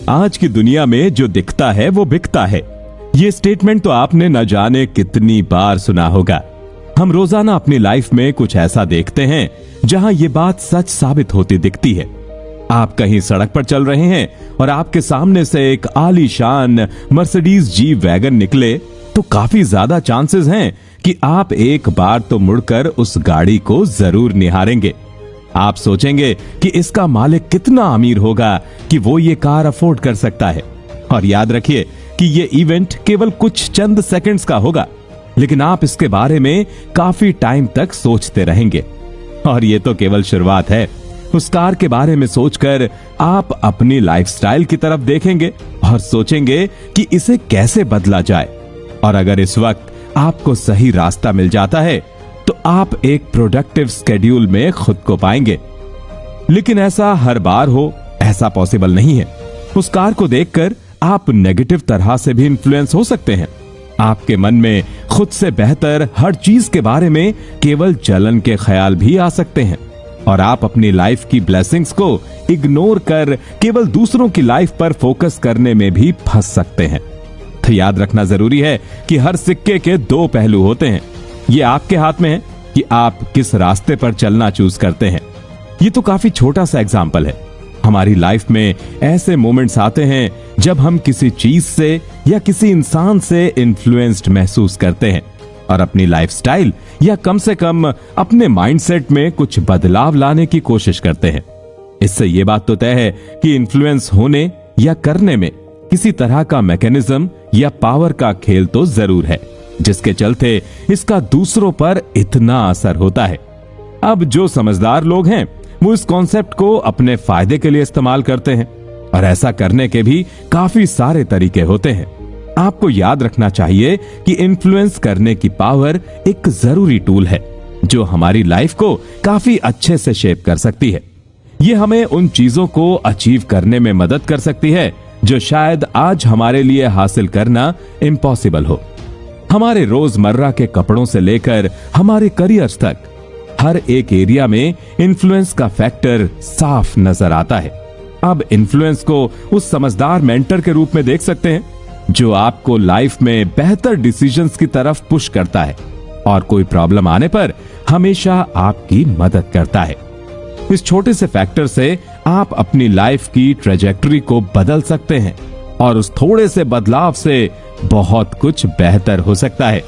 आज की दुनिया में जो दिखता है वो बिकता है। ये स्टेटमेंट तो आपने न जाने कितनी बार सुना होगा। हम रोजाना अपनी लाइफ में कुछ ऐसा देखते हैं जहां ये बात सच साबित होती दिखती है। आप कहीं सड़क पर चल रहे हैं और आपके सामने से एक आलीशान मर्सिडीज जी वैगन निकले तो काफी ज्यादा चांसेस हैं कि आप एक बार तो मुड़कर उस गाड़ी को जरूर निहारेंगे। आप सोचेंगे कि इसका मालिक कितना अमीर होगा कि वो ये कार अफोर्ड कर सकता है। और याद रखिए कि ये इवेंट केवल कुछ चंद सेकंड्स का होगा, लेकिन आप इसके बारे में काफी टाइम तक सोचते रहेंगे। और ये तो केवल शुरुआत है। उस कार के बारे में सोचकर आप अपनी लाइफस्टाइल की तरफ देखेंगे और सोचेंगे कि इसे कैसे बदला जाए। और अगर इस वक्त आपको सही रास्ता मिल जाता है तो आप एक प्रोडक्टिव स्केड्यूल में खुद को पाएंगे। लेकिन ऐसा हर बार हो, ऐसा पॉसिबल नहीं है। उस कार को देखकर आप नेगेटिव तरह से भी इन्फ्लुएंस हो सकते हैं। आपके मन में खुद से बेहतर हर चीज के बारे में केवल जलन के ख्याल भी आ सकते हैं और आप अपनी लाइफ की ब्लेसिंग्स को इग्नोर कर केवल दूसरों की लाइफ पर फोकस करने में भी फंस सकते हैं। तो याद रखना जरूरी है कि हर सिक्के के दो पहलू होते हैं। ये आपके हाथ में है कि आप किस रास्ते पर चलना चूज करते हैं। ये तो काफी छोटा सा एग्जाम्पल है। हमारी लाइफ में ऐसे मोमेंट्स आते हैं जब हम किसी चीज से या किसी इंसान से इन्फ्लुएंस्ड महसूस करते हैं और अपनी लाइफस्टाइल या कम से कम अपने माइंडसेट में कुछ बदलाव लाने की कोशिश करते हैं। इससे ये बात तो तय है कि इन्फ्लुएंस होने या करने में किसी तरह का मैकेनिज्म या पावर का खेल तो जरूर है, जिसके चलते इसका दूसरों पर इतना असर होता है। अब जो समझदार लोग हैं वो इस कॉन्सेप्ट को अपने फायदे के लिए इस्तेमाल करते हैं और ऐसा करने के भी काफी सारे तरीके होते हैं। आपको याद रखना चाहिए कि इन्फ्लुएंस करने की पावर एक जरूरी टूल है जो हमारी लाइफ को काफी अच्छे से शेप कर सकती है। ये हमें उन चीजों को अचीव करने में मदद कर सकती है जो शायद आज हमारे लिए हासिल करना इम्पॉसिबल हो। हमारे रोजमर्रा के कपड़ों से लेकर हमारे करियर्स तक हर एक एरिया में इन्फ्लुएंस का फैक्टर साफ नजर आता है। अब इन्फ्लुएंस को उस समझदार मेंटर के रूप में देख सकते हैं जो आपको लाइफ में बेहतर डिसीजंस की तरफ पुश करता है और कोई प्रॉब्लम आने पर हमेशा आपकी मदद करता है। इस छोटे से फैक्टर से आप अपनी लाइफ की ट्रेजेक्टरी को बदल सकते हैं और उस थोड़े से बदलाव से बहुत कुछ बेहतर हो सकता है।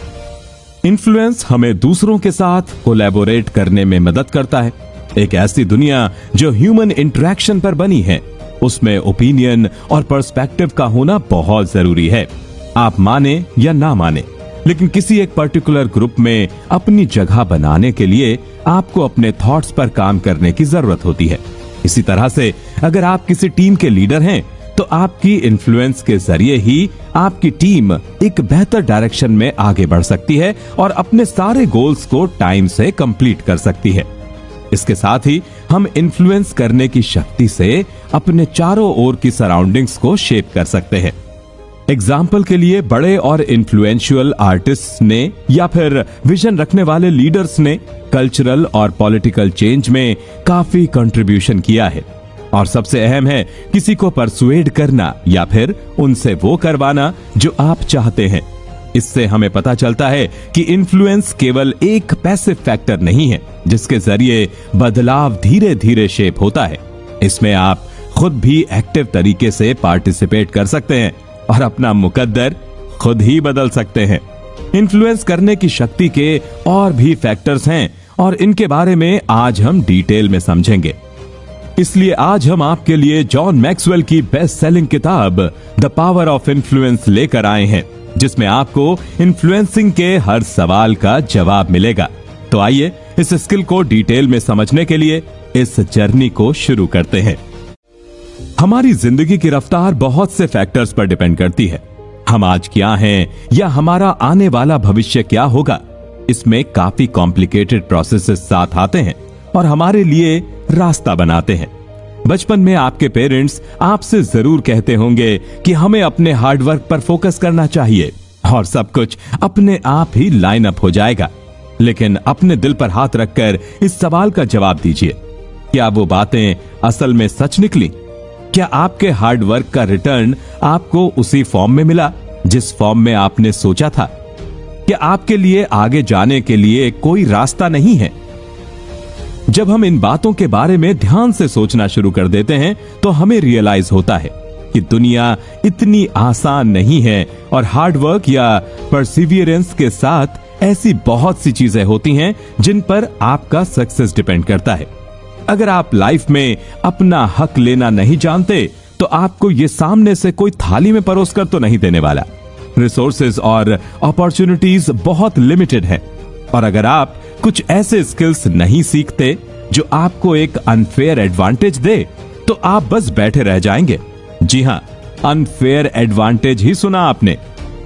इन्फ्लुएंस हमें दूसरों के साथ कोलैबोरेट करने में मदद करता है। एक ऐसी दुनिया जो ह्यूमन इंटरेक्शन पर बनी है, उसमें ओपिनियन और पर्सपेक्टिव का होना बहुत जरूरी है। आप माने या ना माने, लेकिन किसी एक पर्टिकुलर ग्रुप में अपनी जगह बनाने के लिए आपको अपने थॉट्स पर काम करने की जरूरत होती है। इसी तरह से अगर आप किसी टीम के लीडर हैं तो आपकी इन्फ्लुएंस के जरिए ही आपकी टीम एक बेहतर डायरेक्शन में आगे बढ़ सकती है और अपने सारे गोल्स को टाइम से कंप्लीट कर सकती है। इसके साथ ही हम इन्फ्लुएंस करने की शक्ति से अपने चारों ओर की सराउंडिंग्स को शेप कर सकते हैं। एग्जाम्पल के लिए बड़े और इन्फ्लुएंशियल आर्टिस्ट्स ने या फिर विजन रखने वाले लीडर्स ने कल्चरल और पॉलिटिकल चेंज में काफी कंट्रीब्यूशन किया है। और सबसे अहम है किसी को परसुएड करना या फिर उनसे वो करवाना जो आप चाहते हैं। इससे हमें पता चलता है कि इन्फ्लुएंस केवल एक पैसिव फैक्टर नहीं है जिसके जरिए बदलाव धीरे धीरे शेप होता है। इसमें आप खुद भी एक्टिव तरीके से पार्टिसिपेट कर सकते हैं और अपना मुकद्दर खुद ही बदल सकते हैं। इन्फ्लुएंस करने की शक्ति के और भी फैक्टर्स हैं और इनके बारे में आज हम डिटेल में समझेंगे। इसलिए आज हम आपके लिए जॉन मैक्सवेल की बेस्ट सेलिंग किताब द पावर ऑफ इन्फ्लुएंस लेकर आए हैं, जिसमें आपको इन्फ्लुएंसिंग के हर सवाल का जवाब मिलेगा। तो आइए इस स्किल को डिटेल में समझने के लिए इस जर्नी को शुरू करते हैं। हमारी जिंदगी की रफ्तार बहुत से फैक्टर्स पर डिपेंड करती है। हम आज क्या हैं या हमारा आने वाला भविष्य क्या होगा, इसमें काफी कॉम्प्लिकेटेड प्रोसेसेस साथ आते हैं और हमारे लिए रास्ता बनाते हैं। बचपन में आपके पेरेंट्स आपसे जरूर कहते होंगे कि हमें अपने हार्डवर्क पर फोकस करना चाहिए और सब कुछ अपने आप ही लाइन अप हो जाएगा। लेकिन अपने दिल पर हाथ रखकर इस सवाल का जवाब दीजिए, क्या वो बातें असल में सच निकली? क्या आपके हार्ड वर्क का रिटर्न आपको उसी फॉर्म में मिला जिस फॉर्म में आपने सोचा था? क्या आपके लिए आगे जाने के लिए कोई रास्ता नहीं है? जब हम इन बातों के बारे में ध्यान से सोचना शुरू कर देते हैं तो हमें रियलाइज होता है कि दुनिया इतनी आसान नहीं है और हार्ड वर्क या परसिवियरेंस के साथ ऐसी बहुत सी चीजें होती हैं जिन पर आपका सक्सेस डिपेंड करता है। अगर आप लाइफ में अपना हक लेना नहीं जानते तो आपको ये सामने से कोई थाली में परोस कर तो नहीं देने वाला। रिसोर्सेज और अपॉर्चुनिटीज बहुत लिमिटेड है और अगर आप कुछ ऐसे स्किल्स नहीं सीखते जो आपको एक अनफेयर एडवांटेज दे तो आप बस बैठे रह जाएंगे। जी हां, अनफेयर एडवांटेज ही सुना आपने,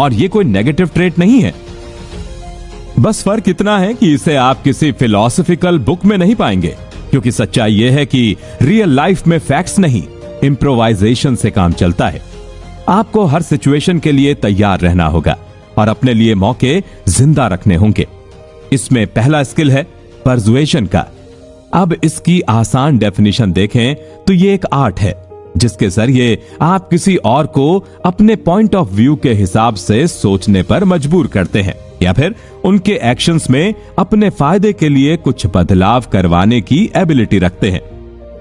और ये कोई नेगेटिव ट्रेट नहीं है। बस फर्क इतना है कि इसे आप किसी फिलॉसफिकल बुक में नहीं पाएंगे, क्योंकि सच्चाई यह है कि रियल लाइफ में फैक्ट्स नहीं, इम्प्रोवाइजेशन से काम चलता है। आपको हर सिचुएशन के लिए तैयार रहना होगा और अपने लिए मौके जिंदा रखने होंगे। इसमें पहला स्किल है परसुएशन का। अब इसकी आसान डेफिनेशन देखें तो ये एक आर्ट है जिसके जरिए आप किसी और को अपने पॉइंट ऑफ व्यू के हिसाब से सोचने पर मजबूर करते हैं या फिर उनके एक्शंस में अपने फायदे के लिए कुछ बदलाव करवाने की एबिलिटी रखते हैं।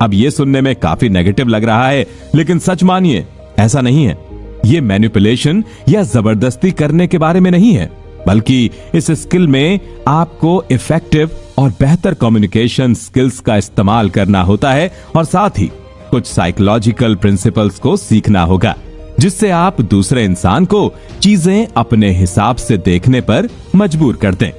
अब ये सुनने में काफी नेगेटिव लग रहा है, लेकिन सच मानिए ऐसा नहीं है। ये मैनिपुलेशन या जबरदस्ती करने के बारे में नहीं है, बल्कि इस स्किल में आपको इफेक्टिव और बेहतर कम्युनिकेशन स्किल्स का इस्तेमाल करना होता है और साथ ही कुछ साइकोलॉजिकल प्रिंसिपल्स को सीखना होगा जिससे आप दूसरे इंसान को चीजें अपने हिसाब से देखने पर मजबूर कर दें।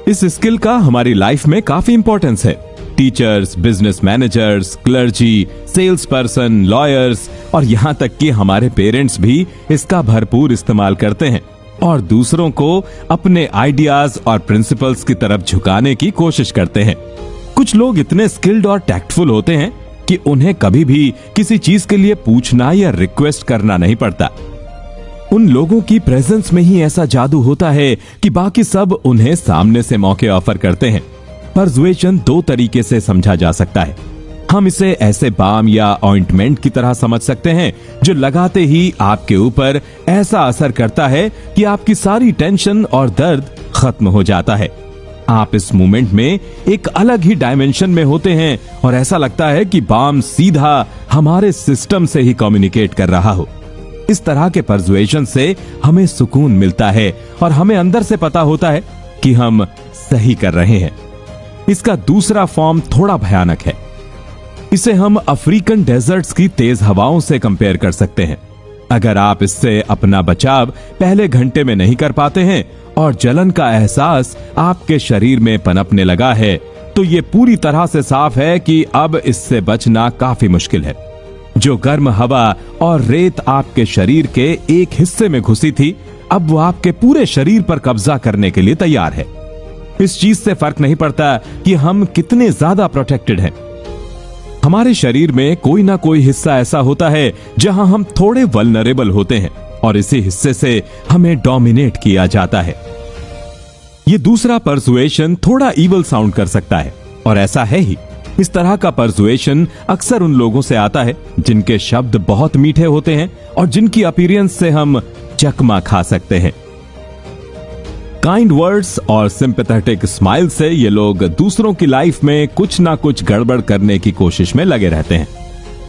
इस स्किल का हमारी लाइफ में काफी इंपॉर्टेंस है। Teachers, business managers, clergy, sales person, lawyers और यहां तक कि हमारे पेरेंट्स भी इसका भरपूर इस्तेमाल करते हैं और दूसरों को अपने आइडियाज और प्रिंसिपल्स की तरफ झुकाने की कोशिश करते हैं। कुछ लोग इतने स्किल्ड और टैक्टफुल होते हैं कि उन्हें कभी भी किसी चीज के लिए पूछना या रिक्वेस्ट करना नहीं पड़ता। उन लोगों की प्रेजेंस में ही ऐसा जादू होता है कि बाकी सब उन्हें सामने से मौके ऑफर करते हैं। परसुएशन दो तरीके से समझा जा सकता है। हम इसे ऐसे बाम या ऑइंटमेंट की तरह समझ सकते हैं जो लगाते ही आपके ऊपर ऐसा असर करता है कि आपकी सारी टेंशन और दर्द खत्म हो जाता है। आप इस मोमेंट में एक अलग ही डायमेंशन में होते हैं और ऐसा लगता है कि बाम सीधा हमारे सिस्टम से ही कम्युनिकेट कर रहा हो। इस तरह के परसुएशन से हमें सुकून मिलता है और हमें अंदर से पता होता है कि हम सही कर रहे हैं। इसका दूसरा फॉर्म थोड़ा भयानक है। इसे हम अफ्रीकन डेजर्ट्स की तेज हवाओं से कंपेयर कर सकते हैं। अगर आप इससे अपना बचाव पहले घंटे में नहीं कर पाते हैं और जलन का एहसास आपके शरीर में पनपने लगा है, तो ये पूरी तरह से साफ है कि अब इससे बचना काफी मुश्किल है। जो गर्म हवा और रेत आपके शरीर के एक हिस्से में घुसी थी, अब वो आपके पूरे शरीर पर कब्जा करने के लिए तैयार है। इस चीज से फर्क नहीं पड़ता कि हम कितने ज्यादा प्रोटेक्टेड हैं। हमारे शरीर में कोई ना कोई हिस्सा ऐसा होता है जहां हम थोड़े वल्नरेबल होते हैं और इसी हिस्से से हमें डोमिनेट किया जाता है। ये दूसरा परसुएशन थोड़ा इवल साउंड कर सकता है और ऐसा है ही। इस तरह का परसुएशन अक्सर उन लोगों से आता है जिनके शब्द बहुत मीठे होते हैं और जिनकी अपीयरेंस से हम चकमा खा सकते हैं। काइंड वर्ड्स और सिंपैथेटिक स्माइल से ये लोग दूसरों की लाइफ में कुछ ना कुछ गड़बड़ करने की कोशिश में लगे रहते हैं।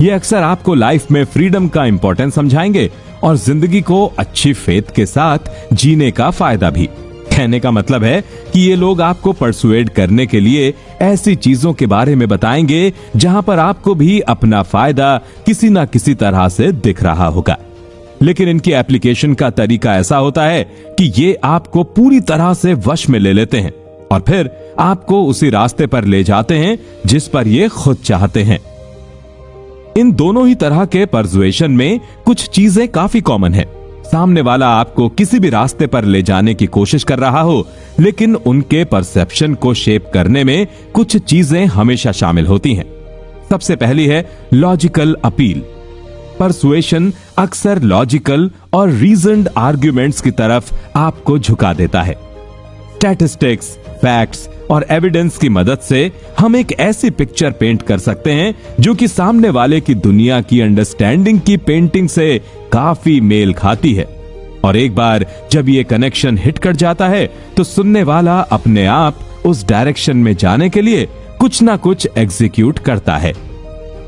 ये अक्सर आपको लाइफ में फ्रीडम का इंपॉर्टेंस समझाएंगे और जिंदगी को अच्छी फेथ के साथ जीने का फायदा भी। कहने का मतलब है कि ये लोग आपको परसुएड करने के लिए ऐसी चीजों के बारे में बताएंगे जहां पर आपको भी अपना फायदा किसी ना किसी तरह से दिख रहा होगा। लेकिन इनकी एप्लीकेशन का तरीका ऐसा होता है कि ये आपको पूरी तरह से वश में ले लेते हैं और फिर आपको उसी रास्ते पर ले जाते हैं जिस पर ये खुद चाहते हैं। इन दोनों ही तरह के परसुएशन में कुछ चीजें काफी कॉमन है। सामने वाला आपको किसी भी रास्ते पर ले जाने की कोशिश कर रहा हो, लेकिन उनके परसेप्शन को शेप करने में कुछ चीजें हमेशा शामिल होती हैं। सबसे पहली है लॉजिकल अपील। परसुएशन अक्सर लॉजिकल और रीजन्ड आर्ग्यूमेंट्स की तरफ आपको झुका देता है। स्टैटिस्टिक्स, फैक्ट्स और एविडेंस की मदद से हम एक ऐसी पिक्चर पेंट कर सकते हैं जो कि सामने वाले की दुनिया की अंडरस्टैंडिंग की पेंटिंग से काफी मेल खाती है। और एक बार जब ये कनेक्शन हिट कर जाता है तो सुनने वाला अपने आप उस डायरेक्शन में जाने के लिए कुछ ना कुछ एग्जीक्यूट करता है।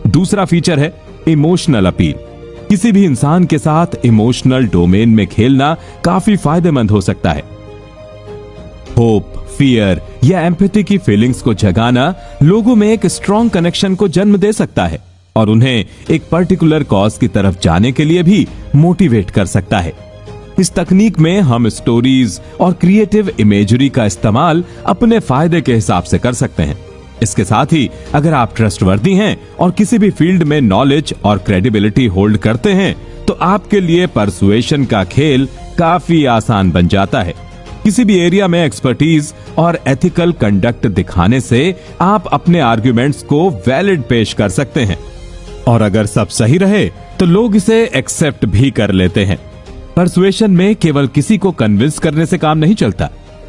दूसरा फीचर है इमोशनल अपील। किसी भी इंसान के साथ इमोशनल डोमेन में खेलना काफी फायदेमंद हो सकता है। होप, फियर या एम्पैथी की फीलिंग्स को जगाना लोगों में एक स्ट्रॉन्ग कनेक्शन को जन्म दे सकता है और उन्हें एक पर्टिकुलर कॉज की तरफ जाने के लिए भी मोटिवेट कर सकता है। इस तकनीक में हम स्टोरीज और क्रिएटिव इमेजरी का इस्तेमाल अपने फायदे के हिसाब से कर सकते हैं। इसके साथ ही अगर आप ट्रस्टवर्दी हैं और किसी भी फील्ड में नॉलेज और क्रेडिबिलिटी होल्ड करते हैं तो आपके लिए परसुएशन का खेल काफी आसान बन जाता है। किसी भी एरिया में एक्सपर्टीज और एथिकल कंडक्ट दिखाने से आप अपने आर्ग्यूमेंट्स को वैलिड पेश कर सकते हैं और अगर सब सही रहे तो लोग इसे एक्सेप्ट भी कर लेते हैं। परसुएशन में केवल किसी को कन्विंस करने से काम नहीं चलता।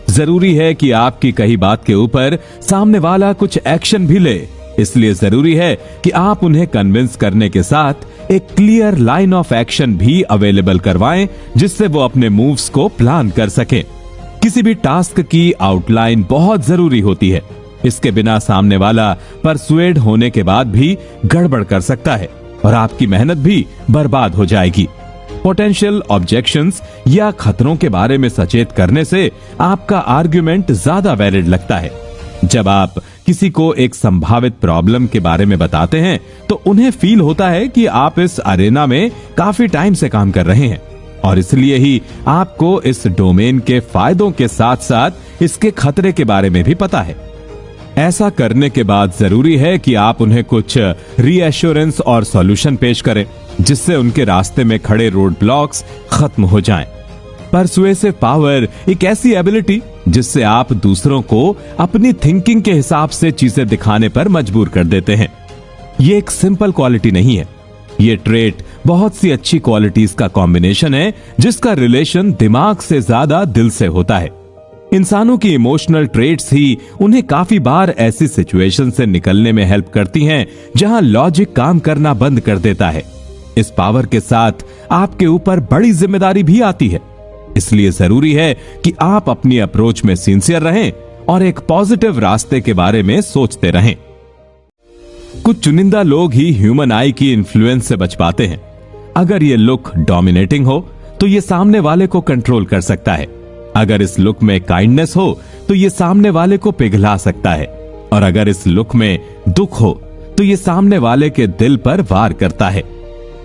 जरूरी है कि आपकी कही बात के ऊपर सामने वाला कुछ एक्शन भी ले। इसलिए जरूरी है कि आप उन्हें कन्विंस करने के साथ एक क्लियर लाइन ऑफ एक्शन भी अवेलेबल करवाएं जिससे वो अपने मूव्स को प्लान कर सकें। किसी भी टास्क की आउटलाइन बहुत जरूरी होती है। इसके बिना सामने वाला परसुएड होने के बाद भी गड़बड़ कर सकता है और आपकी मेहनत भी बर्बाद हो जाएगी। पोटेंशियल ऑब्जेक्शंस या खतरों के बारे में सचेत करने से आपका आर्ग्यूमेंट ज्यादा वैलिड लगता है। जब आप किसी को एक संभावित प्रॉब्लम के बारे में बताते हैं तो उन्हें फील होता है कि आप इस अरेना में काफी टाइम से काम कर रहे हैं और इसलिए ही आपको इस डोमेन के फायदों के साथ साथ इसके खतरे के बारे में भी पता है। ऐसा करने के बाद जरूरी है कि आप उन्हें कुछ रीएश्योरेंस और सॉल्यूशन पेश करें जिससे उनके रास्ते में खड़े रोड ब्लॉक्स खत्म हो जाएं। परसुएसिव पावर एक ऐसी एबिलिटी जिससे आप दूसरों को अपनी थिंकिंग के हिसाब से चीजें दिखाने पर मजबूर कर देते हैं। ये एक सिंपल क्वालिटी नहीं है। ये ट्रेट बहुत सी अच्छी क्वालिटीज का कॉम्बिनेशन है जिसका रिलेशन दिमाग से ज्यादा दिल से होता है। इंसानों की इमोशनल ट्रेट्स ही उन्हें काफी बार ऐसी सिचुएशन से निकलने में हेल्प करती हैं जहां लॉजिक काम करना बंद कर देता है। इस पावर के साथ आपके ऊपर बड़ी जिम्मेदारी भी आती है। इसलिए जरूरी है कि आप अपनी अप्रोच में सिंसियर रहें और एक पॉजिटिव रास्ते के बारे में सोचते रहें। कुछ चुनिंदा लोग ही ह्यूमन आई की इन्फ्लुएंस से बच पाते हैं। अगर ये लुक डोमिनेटिंग हो तो ये सामने वाले को कंट्रोल कर सकता है। अगर इस लुक में काइंडनेस हो तो ये सामने वाले को पिघला सकता है और अगर इस लुक में दुख हो तो ये सामने वाले के दिल पर वार करता है।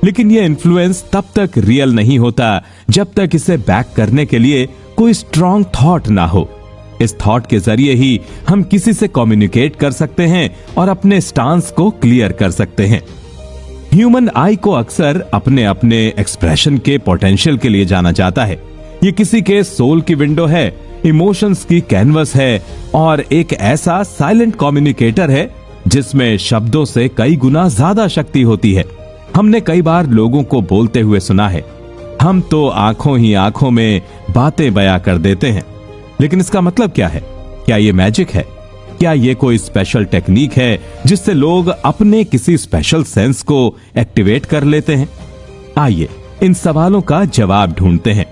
लेकिन ये इन्फ्लुएंस तब तक रियल नहीं होता जब तक इसे बैक करने के लिए कोई स्ट्रॉन्ग थॉट ना हो। इस थॉट के जरिए ही हम किसी से कम्युनिकेट कर सकते हैं और अपने स्टांस को क्लियर कर सकते हैं। ह्यूमन आई को अक्सर अपने अपने एक्सप्रेशन के पोटेंशियल के लिए जाना जाता है। ये किसी के सोल की विंडो है, इमोशंस की कैनवस है और एक ऐसा साइलेंट कम्युनिकेटर है जिसमें शब्दों से कई गुना ज्यादा शक्ति होती है। हमने कई बार लोगों को बोलते हुए सुना है, हम तो आंखों ही आंखों में बातें बयां कर देते हैं। लेकिन इसका मतलब क्या है? क्या ये मैजिक है? क्या ये कोई स्पेशल टेक्निक है जिससे लोग अपने किसी स्पेशल सेंस को एक्टिवेट कर लेते हैं? आइए इन सवालों का जवाब ढूंढते हैं।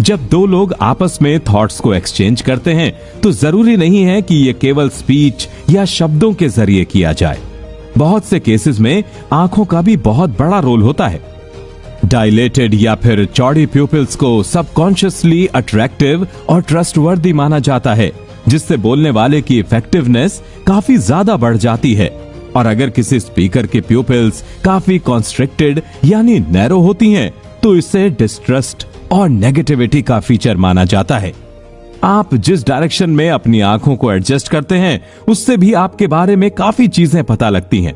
जब दो लोग आपस में थॉट्स को एक्सचेंज करते हैं तो जरूरी नहीं है कि ये केवल स्पीच या शब्दों के जरिए किया जाए। बहुत से केसेस में आंखों का भी बहुत बड़ा रोल होता है। डायलेटेड या फिर चौड़ी प्यूपिल्स को सबकॉन्शियसली अट्रैक्टिव और ट्रस्टवर्दी माना जाता है जिससे बोलने वाले की इफेक्टिवनेस काफी ज्यादा बढ़ जाती है। और अगर किसी स्पीकर के प्यूपिल्स काफी कॉन्स्ट्रिक्टेड यानी नैरो होती हैं तो इसे डिस्ट्रस्ट और नेगेटिविटी का फीचर माना जाता है। आप जिस डायरेक्शन में अपनी आंखों को एडजस्ट करते हैं उससे भी आपके बारे में काफी चीजें पता लगती हैं।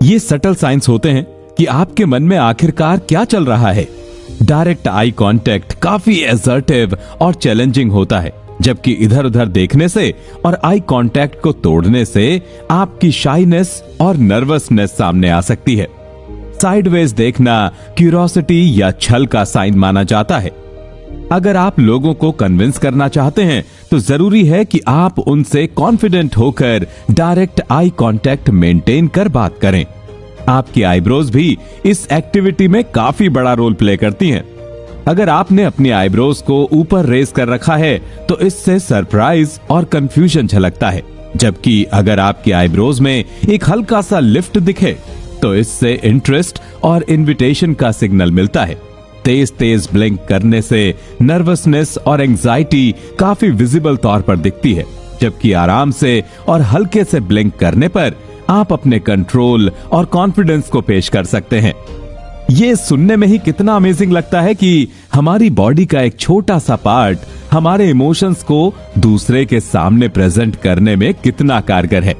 ये सटल साइंस होते हैं कि आपके मन में आखिरकार क्या चल रहा है। डायरेक्ट आई कांटेक्ट काफी असर्टिव और चैलेंजिंग होता है, जबकि इधर उधर देखने से और आई कांटेक्ट को तोड़ने से आपकी शाइनेस और नर्वसनेस सामने आ सकती है। साइडवेज देखना क्यूरियोसिटी या छल का साइन माना जाता है। अगर आप लोगों को कन्विंस करना चाहते हैं तो जरूरी है कि आप उनसे कॉन्फिडेंट होकर डायरेक्ट आई कांटेक्ट मेंटेन कर बात करें। आपकी आईब्रोज भी इस एक्टिविटी में काफी बड़ा रोल प्ले करती हैं। अगर आपने अपनी आईब्रोज को ऊपर रेज कर रखा है तो इससे सरप्राइज और कंफ्यूजन झलकता है, जबकि अगर आपकी आईब्रोज में एक हल्का सा लिफ्ट दिखे तो इससे इंटरेस्ट और इनविटेशन का सिग्नल मिलता है। तेज तेज ब्लिंक करने से नर्वसनेस और एंजाइटी काफी विजिबल तौर पर दिखती है, जबकि आराम से और हल्के से ब्लिंक करने पर आप अपने कंट्रोल और कॉन्फिडेंस को पेश कर सकते हैं। ये सुनने में ही कितना अमेजिंग लगता है कि हमारी बॉडी का एक छोटा सा पार्ट हमारे इमोशंस को दूसरे के सामने प्रेजेंट करने में कितना कारगर है।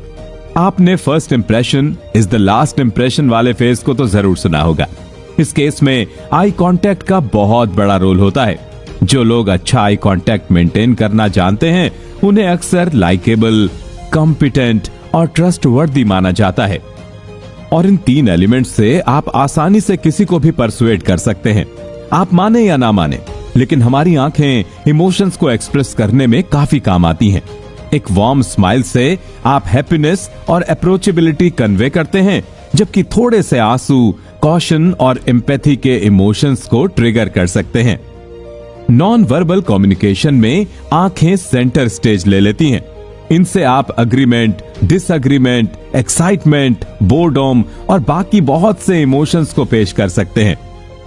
आपने first impression is the last impression वाले फेज को तो जरूर सुना होगा। इस केस में आई कांटेक्ट का बहुत बड़ा रोल होता है। जो लोग अच्छा आई कांटेक्ट मेंटेन करना जानते हैं उन्हें अक्सर लाइकेबल, कॉम्पिटेंट और ट्रस्टवर्दी माना जाता है। और इन 3 एलिमेंट से आप आसानी से किसी को भी परसुएट कर सकते हैं। आप माने या ना माने, लेकिन हमारी आंखें इमोशंस को एक्सप्रेस करने में काफी काम आती हैं। एक वार्म स्माइल से आप हैप्पीनेस और अप्रोचेबिलिटी कन्वे करते हैं, जबकि थोड़े से आंसू कॉशन और एम्पैथी के इमोशंस को ट्रिगर कर सकते हैं। नॉन वर्बल कम्युनिकेशन में आंखें सेंटर स्टेज ले लेती हैं। इनसे आप अग्रीमेंट, डिसएग्रीमेंट, एक्साइटमेंट, बोर्डम और बाकी बहुत से इमोशंस को पेश कर सकते हैं।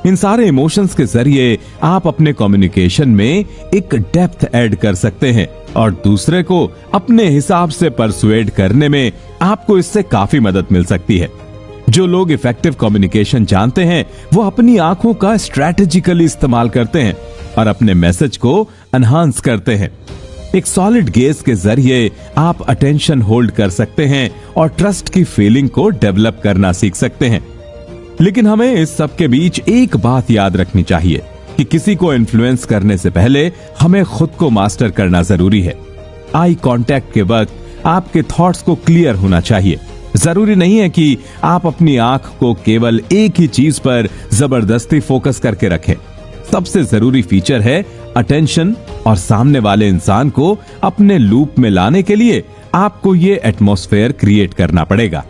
इन सारे इमोशंस के जरिए आप अपने कम्युनिकेशन में एक डेप्थ ऐड कर सकते हैं और दूसरे को अपने हिसाब से परसुएड करने में आपको इससे काफी मदद मिल सकती है। जो लोग इफेक्टिव कम्युनिकेशन जानते हैं वो अपनी आंखों का स्ट्रैटेजिकली इस्तेमाल करते हैं और अपने मैसेज को एनहांस करते हैं। एक सॉलिड गेज के जरिए आप अटेंशन होल्ड कर सकते हैं और ट्रस्ट की फीलिंग को डेवलप करना सीख सकते हैं। लेकिन हमें इस सब के बीच एक बात याद रखनी चाहिए कि किसी को इन्फ्लुएंस करने से पहले हमें खुद को मास्टर करना जरूरी है। आई कांटेक्ट के वक्त आपके थॉट्स को क्लियर होना चाहिए। जरूरी नहीं है कि आप अपनी आंख को केवल एक ही चीज पर जबरदस्ती फोकस करके रखें। सबसे जरूरी फीचर है अटेंशन, और सामने वाले इंसान को अपने लूप में लाने के लिए आपको ये एटमॉस्फेयर क्रिएट करना पड़ेगा।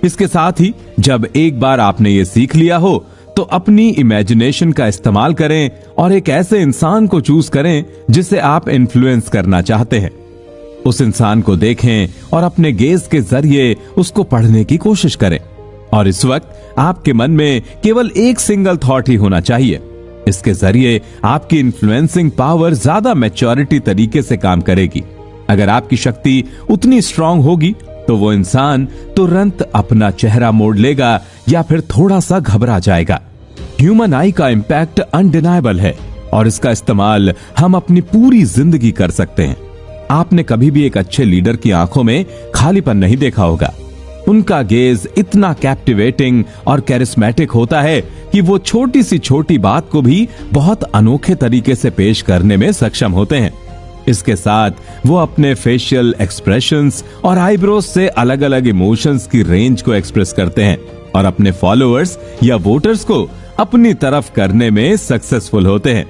इसके साथ ही जब एक बार आपने ये सीख लिया हो तो अपनी इमेजिनेशन का इस्तेमाल करें और एक ऐसे इंसान को चूज करें जिसे आप इन्फ्लुएंस करना चाहते हैं। उस इंसान को देखें और अपने गेज के जरिए उसको पढ़ने की कोशिश करें। और इस वक्त आपके मन में केवल एक सिंगल थॉट ही होना चाहिए। इसके जरिए आपकी इन्फ्लुएंसिंग पावर ज्यादा मैच्योरिटी तरीके से काम करेगी। अगर आपकी शक्ति उतनी स्ट्रांग होगी तो वो इंसान तुरंत अपना चेहरा मोड़ लेगा या फिर थोड़ा सा घबरा जाएगा। ह्यूमन आई का इंपैक्ट अनडिनाइबल है और इसका इस्तेमाल हम अपनी पूरी जिंदगी कर सकते हैं। आपने कभी भी एक अच्छे लीडर की आंखों में खालीपन नहीं देखा होगा। उनका गेज इतना कैप्टिवेटिंग और कैरिस्मेटिक होता है कि वो छोटी सी छोटी बात को भी बहुत अनोखे तरीके से पेश करने में सक्षम होते हैं। इसके साथ वो अपने फेशियल एक्सप्रेशंस और आईब्रोज से अलग अलग इमोशंस की रेंज को एक्सप्रेस करते हैं और अपने फॉलोअर्स या वोटर्स को अपनी तरफ करने में सक्सेसफुल होते हैं।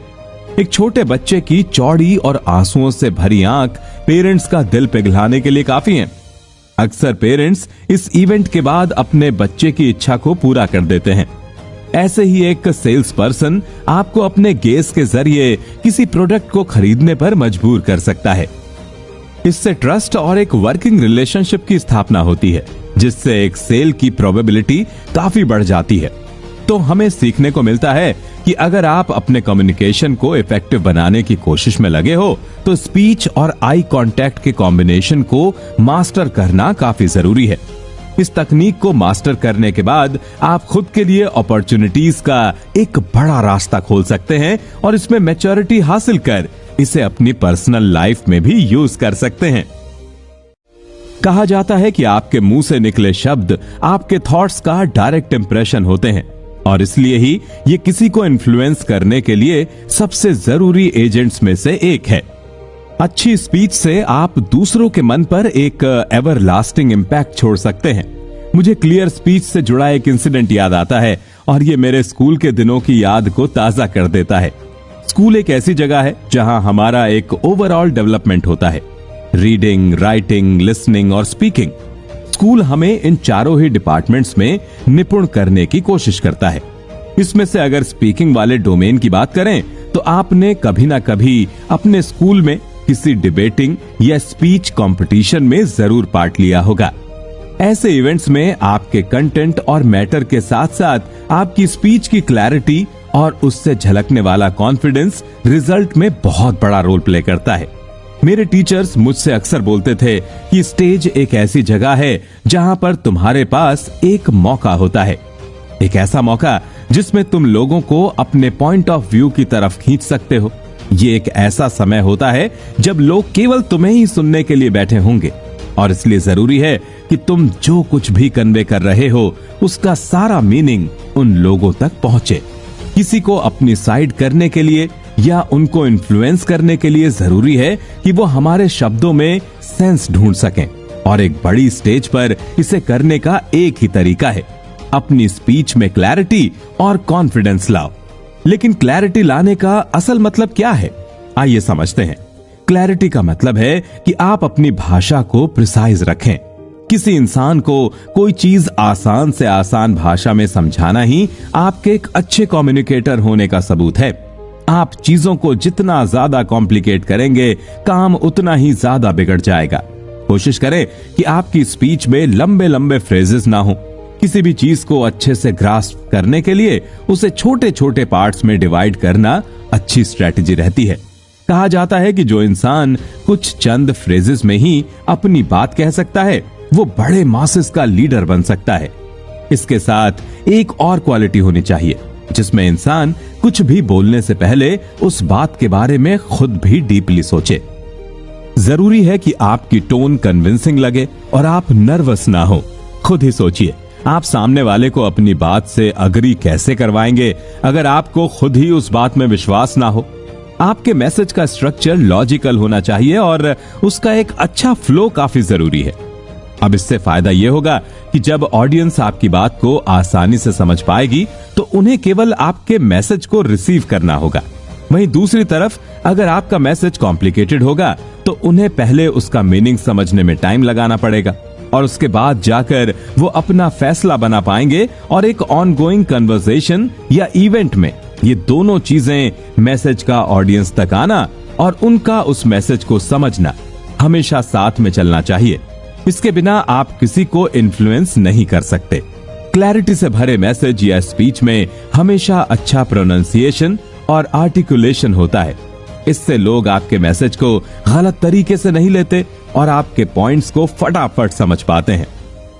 एक छोटे बच्चे की चौड़ी और आंसुओं से भरी आंख पेरेंट्स का दिल पिघलाने के लिए काफी है। अक्सर पेरेंट्स इस इवेंट के बाद अपने बच्चे की इच्छा को पूरा कर देते हैं। ऐसे ही एक सेल्स पर्सन आपको अपने गेज के जरिए किसी प्रोडक्ट को खरीदने पर मजबूर कर सकता है। इससे ट्रस्ट और एक वर्किंग रिलेशनशिप की स्थापना होती है, जिससे एक सेल की प्रोबेबिलिटी काफी बढ़ जाती है। तो हमें सीखने को मिलता है कि अगर आप अपने कम्युनिकेशन को इफेक्टिव बनाने की कोशिश में लगे हो तो स्पीच और आई कांटेक्ट के कॉम्बिनेशन को मास्टर करना काफी जरूरी है। इस तकनीक को मास्टर करने के बाद आप खुद के लिए अपॉर्चुनिटीज का एक बड़ा रास्ता खोल सकते हैं और इसमें मैच्योरिटी हासिल कर इसे अपनी पर्सनल लाइफ में भी यूज कर सकते हैं। कहा जाता है कि आपके मुंह से निकले शब्द आपके थॉट्स का डायरेक्ट इंप्रेशन होते हैं और इसलिए ही ये किसी को इन्फ्लुएंस करने के लिए सबसे जरूरी एजेंट्स में से एक है। अच्छी स्पीच से आप दूसरों के मन पर एक एवर लास्टिंग इम्पैक्ट छोड़ सकते हैं। मुझे क्लियर स्पीच से जुड़ा एक इंसिडेंट याद आता है और ये मेरे स्कूल के दिनों की याद को ताजा कर देता है। स्कूल एक ऐसी जगह है जहां हमारा एक ओवरऑल डेवलपमेंट होता है, रीडिंग, राइटिंग, लिसनिंग और स्पीकिंग। स्कूल हमें इन चारों ही डिपार्टमेंट्स में निपुण करने की कोशिश करता है। इसमें से अगर स्पीकिंग वाले डोमेन की बात करें तो आपने कभी ना कभी अपने स्कूल में किसी डिबेटिंग या स्पीच कंपटीशन में जरूर पार्ट लिया होगा। ऐसे इवेंट्स में आपके कंटेंट और मैटर के साथ साथ आपकी स्पीच की क्लैरिटी और उससे झलकने वाला कॉन्फिडेंस रिजल्ट में बहुत बड़ा रोल प्ले करता है। मेरे टीचर्स मुझसे अक्सर बोलते थे कि स्टेज एक ऐसी जगह है जहां पर तुम्हारे पास एक मौका होता है, एक ऐसा मौका जिसमें तुम लोगों को अपने पॉइंट ऑफ व्यू की तरफ खींच सकते हो। ये एक ऐसा समय होता है जब लोग केवल तुम्हें ही सुनने के लिए बैठे होंगे और इसलिए जरूरी है कि तुम जो कुछ भी कन्वे कर रहे हो उसका सारा मीनिंग उन लोगों तक पहुंचे। किसी को अपनी साइड करने के लिए या उनको इन्फ्लुएंस करने के लिए जरूरी है कि वो हमारे शब्दों में सेंस ढूंढ सकें, और एक बड़ी स्टेज पर इसे करने का एक ही तरीका है, अपनी स्पीच में क्लैरिटी और कॉन्फिडेंस लाओ। लेकिन क्लैरिटी लाने का असल मतलब क्या है, आइए समझते हैं। क्लैरिटी का मतलब है कि आप अपनी भाषा को प्रिसाइज रखें। किसी इंसान को कोई चीज आसान से आसान भाषा में समझाना ही आपके एक अच्छे कम्युनिकेटर होने का सबूत है। आप चीजों को जितना ज्यादा कॉम्प्लिकेट करेंगे, काम उतना ही ज्यादा बिगड़ जाएगा। कोशिश करें कि आपकी स्पीच में लंबे लंबे फ्रेजेस ना हो। किसी भी चीज को अच्छे से ग्रास्प करने के लिए उसे छोटे छोटे पार्ट्स में डिवाइड करना अच्छी स्ट्रेटजी रहती है। कहा जाता है कि जो इंसान कुछ चंद फ्रेजेस में ही अपनी बात कह सकता है वो बड़े मासेस का लीडर बन सकता है। इसके साथ एक और क्वालिटी होनी चाहिए जिसमें इंसान कुछ भी बोलने से पहले उस बात के बारे में खुद भी डीपली सोचे। जरूरी है कि आपकी टोन कन्विंसिंग लगे और आप नर्वस ना हो। खुद ही सोचिए, आप सामने वाले को अपनी बात से अग्री कैसे करवाएंगे अगर आपको खुद ही उस बात में विश्वास ना हो। आपके मैसेज का स्ट्रक्चर लॉजिकल होना चाहिए और उसका एक अच्छा फ्लो काफी जरूरी है। अब इससे फायदा यह होगा कि जब ऑडियंस आपकी बात को आसानी से समझ पाएगी तो उन्हें केवल आपके मैसेज को रिसीव करना होगा। वहीं दूसरी तरफ अगर आपका मैसेज कॉम्प्लिकेटेड होगा तो उन्हें पहले उसका मीनिंग समझने में टाइम लगाना पड़ेगा और उसके बाद जाकर वो अपना फैसला बना पाएंगे। और एक ऑनगोइंग कन्वर्सेशन या इवेंट में ये दोनों चीजें, मैसेज का ऑडियंस तक आना और उनका उस मैसेज को समझना, हमेशा साथ में चलना चाहिए। इसके बिना आप किसी को इन्फ्लुएंस नहीं कर सकते। क्लैरिटी से भरे मैसेज या स्पीच में हमेशा अच्छा प्रोनाउंसिएशन और आर्टिकुलेशन होता है। इससे लोग आपके मैसेज को गलत तरीके से नहीं लेते और आपके पॉइंट्स को फटाफट समझ पाते हैं।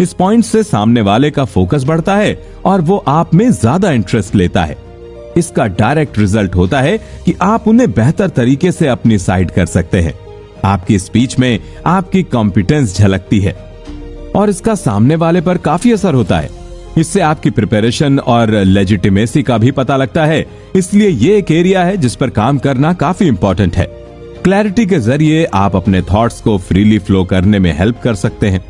इस पॉइंट से सामने वाले का फोकस बढ़ता है और वो आप में ज्यादा इंटरेस्ट लेता है। इसका डायरेक्ट रिजल्ट होता है कि आप उन्हें बेहतर तरीके से अपनी साइड कर सकते हैं। आपकी स्पीच में आपकी कॉम्पिटेंस झलकती है और इसका सामने वाले पर काफी असर होता है। इससे आपकी प्रिपरेशन और लेजिटिमेसी का भी पता लगता है। इसलिए ये एक एरिया है जिस पर काम करना काफी इंपॉर्टेंट है। क्लैरिटी के जरिए आप अपने थॉट्स को फ्रीली फ्लो करने में हेल्प कर सकते हैं।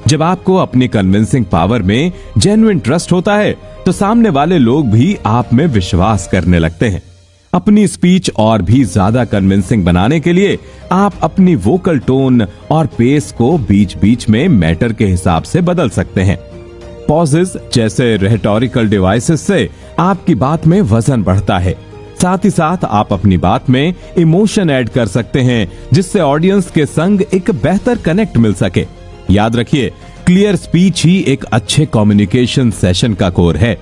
जब आपको अपनी कन्विंसिंग पावर में जेन्युइन ट्रस्ट होता है तो सामने वाले लोग भी आप में विश्वास करने लगते हैं। अपनी स्पीच और भी ज्यादा कन्विंसिंग बनाने के लिए आप अपनी वोकल टोन और पेस को बीच बीच में मैटर के हिसाब से बदल सकते हैं। पॉजेस जैसे रेटोरिकल डिवाइसेस से आपकी बात में वजन बढ़ता है। साथ ही साथ आप अपनी बात में इमोशन ऐड कर सकते हैं जिससे ऑडियंस के संग एक बेहतर कनेक्ट मिल सके। याद रखिए, क्लियर स्पीच ही एक अच्छे कम्युनिकेशन सेशन का कोर है।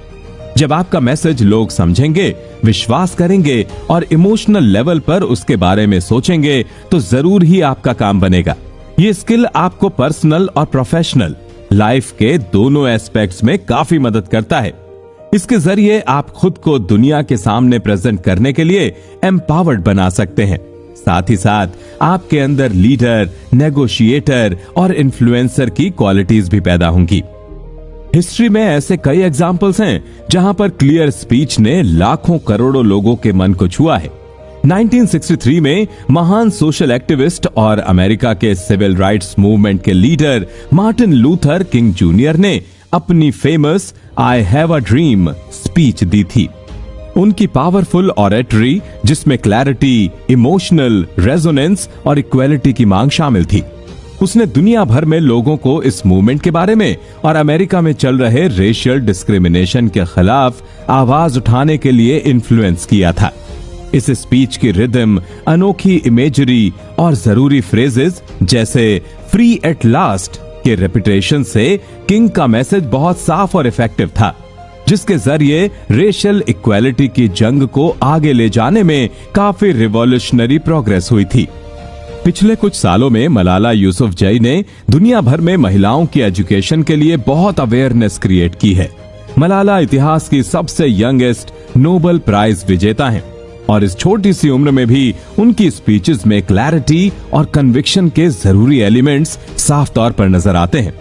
जब आपका मैसेज लोग समझेंगे, विश्वास करेंगे और इमोशनल लेवल पर उसके बारे में सोचेंगे तो जरूर ही आपका काम बनेगा। ये स्किल आपको पर्सनल और प्रोफेशनल लाइफ के दोनों एस्पेक्ट्स में काफी मदद करता है। इसके जरिए आप खुद को दुनिया के सामने प्रेजेंट करने के लिए एम्पावर्ड बना सकते हैं। साथ ही साथ आपके अंदर लीडर, नेगोशिएटर और इन्फ्लुएंसर की क्वालिटीज भी पैदा होंगी। हिस्ट्री में ऐसे कई एग्जाम्पल्स हैं जहां पर क्लियर स्पीच ने लाखों करोड़ों लोगों के मन को छुआ है। 1963 में महान सोशल एक्टिविस्ट और अमेरिका के सिविल राइट्स मूवमेंट के leader Martin Luther King junior ने अपनी famous I have a dream speech दी थी। उनकी पावरफुल ऑरेटरी, जिसमें क्लैरिटी, इमोशनल रेजोनेंस और इक्वालिटी की मांग शामिल थी। उसने दुनिया भर में लोगों को इस मूवमेंट के बारे में और अमेरिका में चल रहे रेशियल डिस्क्रिमिनेशन के खिलाफ आवाज उठाने के लिए इन्फ्लुएंस किया था। इस स्पीच की रिदम, अनोखी इमेजरी और जरूरी फ्रेजेस जैसे फ्री एट लास्ट के रेपुटेशन से किंग का मैसेज बहुत साफ और इफेक्टिव था, जिसके जरिए रेशियल इक्वालिटी की जंग को आगे ले जाने में काफी रिवॉल्यूशनरी प्रोग्रेस हुई थी। पिछले कुछ सालों में मलाला यूसुफजई ने दुनिया भर में महिलाओं की एजुकेशन के लिए बहुत अवेयरनेस क्रिएट की है। मलाला इतिहास की सबसे यंगेस्ट नोबेल प्राइज विजेता हैं और इस छोटी सी उम्र में भी उनकी स्पीचेस में क्लैरिटी और कन्विक्शन के जरूरी एलिमेंट्स साफ तौर पर नजर आते हैं।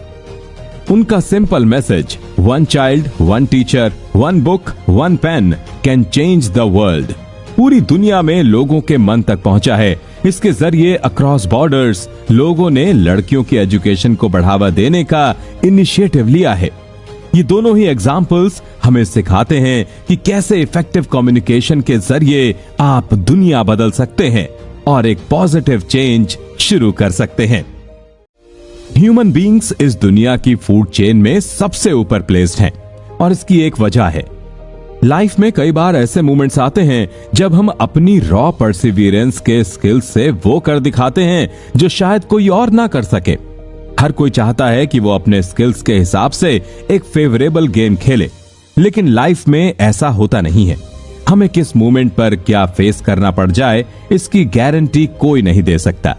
उनका simple message, one child, one teacher, one book, one pen can change the world, पूरी दुनिया में लोगों के मन तक पहुंचा है। इसके जरिए अक्रॉस बॉर्डर्स लोगों ने लड़कियों की एजुकेशन को बढ़ावा देने का इनिशिएटिव लिया है। ये दोनों ही एग्जाम्पल्स हमें सिखाते हैं कि कैसे इफेक्टिव कम्युनिकेशन के जरिए आप दुनिया बदल सकते हैं और एक पॉजिटिव चेंज शुरू कर सकते हैं। ह्यूमन बीइंग्स इस दुनिया की फूड चेन में सबसे ऊपर प्लेस्ड हैं और इसकी एक वजह है। लाइफ में कई बार ऐसे मोमेंट्स आते हैं जब हम अपनी रॉ परसिवियरेंस के स्किल्स से वो कर दिखाते हैं जो शायद कोई और ना कर सके। हर कोई चाहता है कि वो अपने स्किल्स के हिसाब से एक फेवरेबल गेम खेले, लेकिन लाइफ में ऐसा होता नहीं है। हमें किस मोमेंट पर क्या फेस करना पड़ जाए इसकी गारंटी कोई नहीं दे सकता।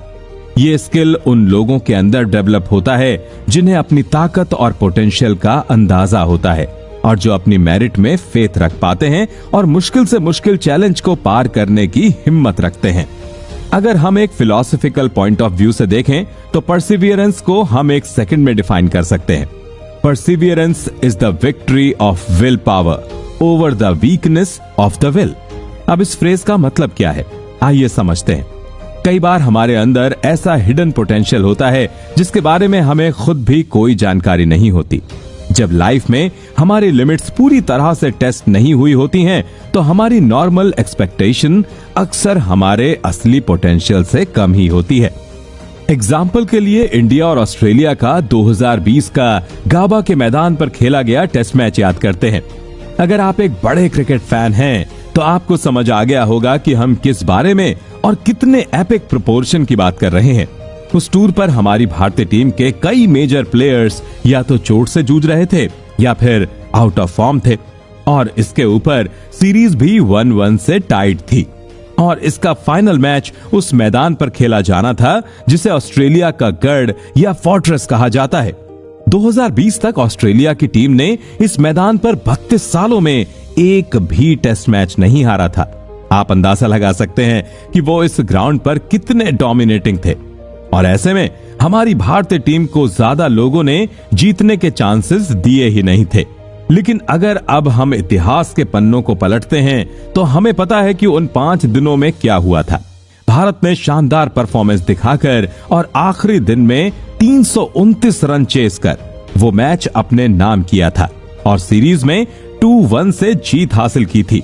ये स्किल उन लोगों के अंदर डेवलप होता है जिन्हें अपनी ताकत और पोटेंशियल का अंदाजा होता है और जो अपनी मेरिट में फेथ रख पाते हैं और मुश्किल से मुश्किल चैलेंज को पार करने की हिम्मत रखते हैं। अगर हम एक फिलोसॉफिकल पॉइंट ऑफ व्यू से देखें तो परसिवियरेंस को हम एक सेकंड में डिफाइन कर सकते हैं। Perseverance is the victory of will power over the weakness of the will. अब इस फ्रेज का मतलब क्या है, आइए समझते हैं। कई बार हमारे अंदर ऐसा हिडन पोटेंशियल होता है जिसके बारे में हमें खुद भी कोई जानकारी नहीं होती। जब लाइफ में हमारी लिमिट्स पूरी तरह से टेस्ट नहीं हुई होती हैं, तो हमारी नॉर्मल एक्सपेक्टेशन अक्सर हमारे असली पोटेंशियल से कम ही होती है। एग्जाम्पल के लिए इंडिया और ऑस्ट्रेलिया का 2020 का गाबा के मैदान पर खेला गया टेस्ट मैच याद करते हैं। अगर आप एक बड़े क्रिकेट फैन हैं तो आपको समझ आ गया होगा कि हम किस बारे में और कितने एपिक प्रोपोर्शन की बात कर रहे हैं। उस टूर पर हमारी भारतीय टीम के कई मेजर प्लेयर्स या तो चोट से जूझ रहे थे या फिर आउट ऑफ फॉर्म थे और इसके ऊपर सीरीज भी 1-1 से टाइड थी और इसका फाइनल मैच उस मैदान पर खेला जाना था जिसे ऑस्ट्रेलिया का गढ़ या फोर्ट्रेस कहा जाता है। 2020 तक ऑस्ट्रेलिया की टीम ने इस मैदान पर 32 सालों में एक भी टेस्ट मैच नहीं हारा था। आप अंदाजा लगा सकते हैं कि वो इस ग्राउंड पर कितने डोमिनेटिंग थे और ऐसे में हमारी भारतीय टीम को ज्यादा लोगों ने जीतने के चांसेस दिए ही नहीं थे। लेकिन अगर अब हम इतिहास के पन्नों को पलटते हैं तो हमें पता है कि उन 5 दिनों में क्या हुआ था। भारत ने शानदार परफॉर्मेंस दिखाकर और आखिरी दिन में 329 रन चेस कर वो मैच अपने नाम किया था और सीरीज में 2-1 से जीत हासिल की थी।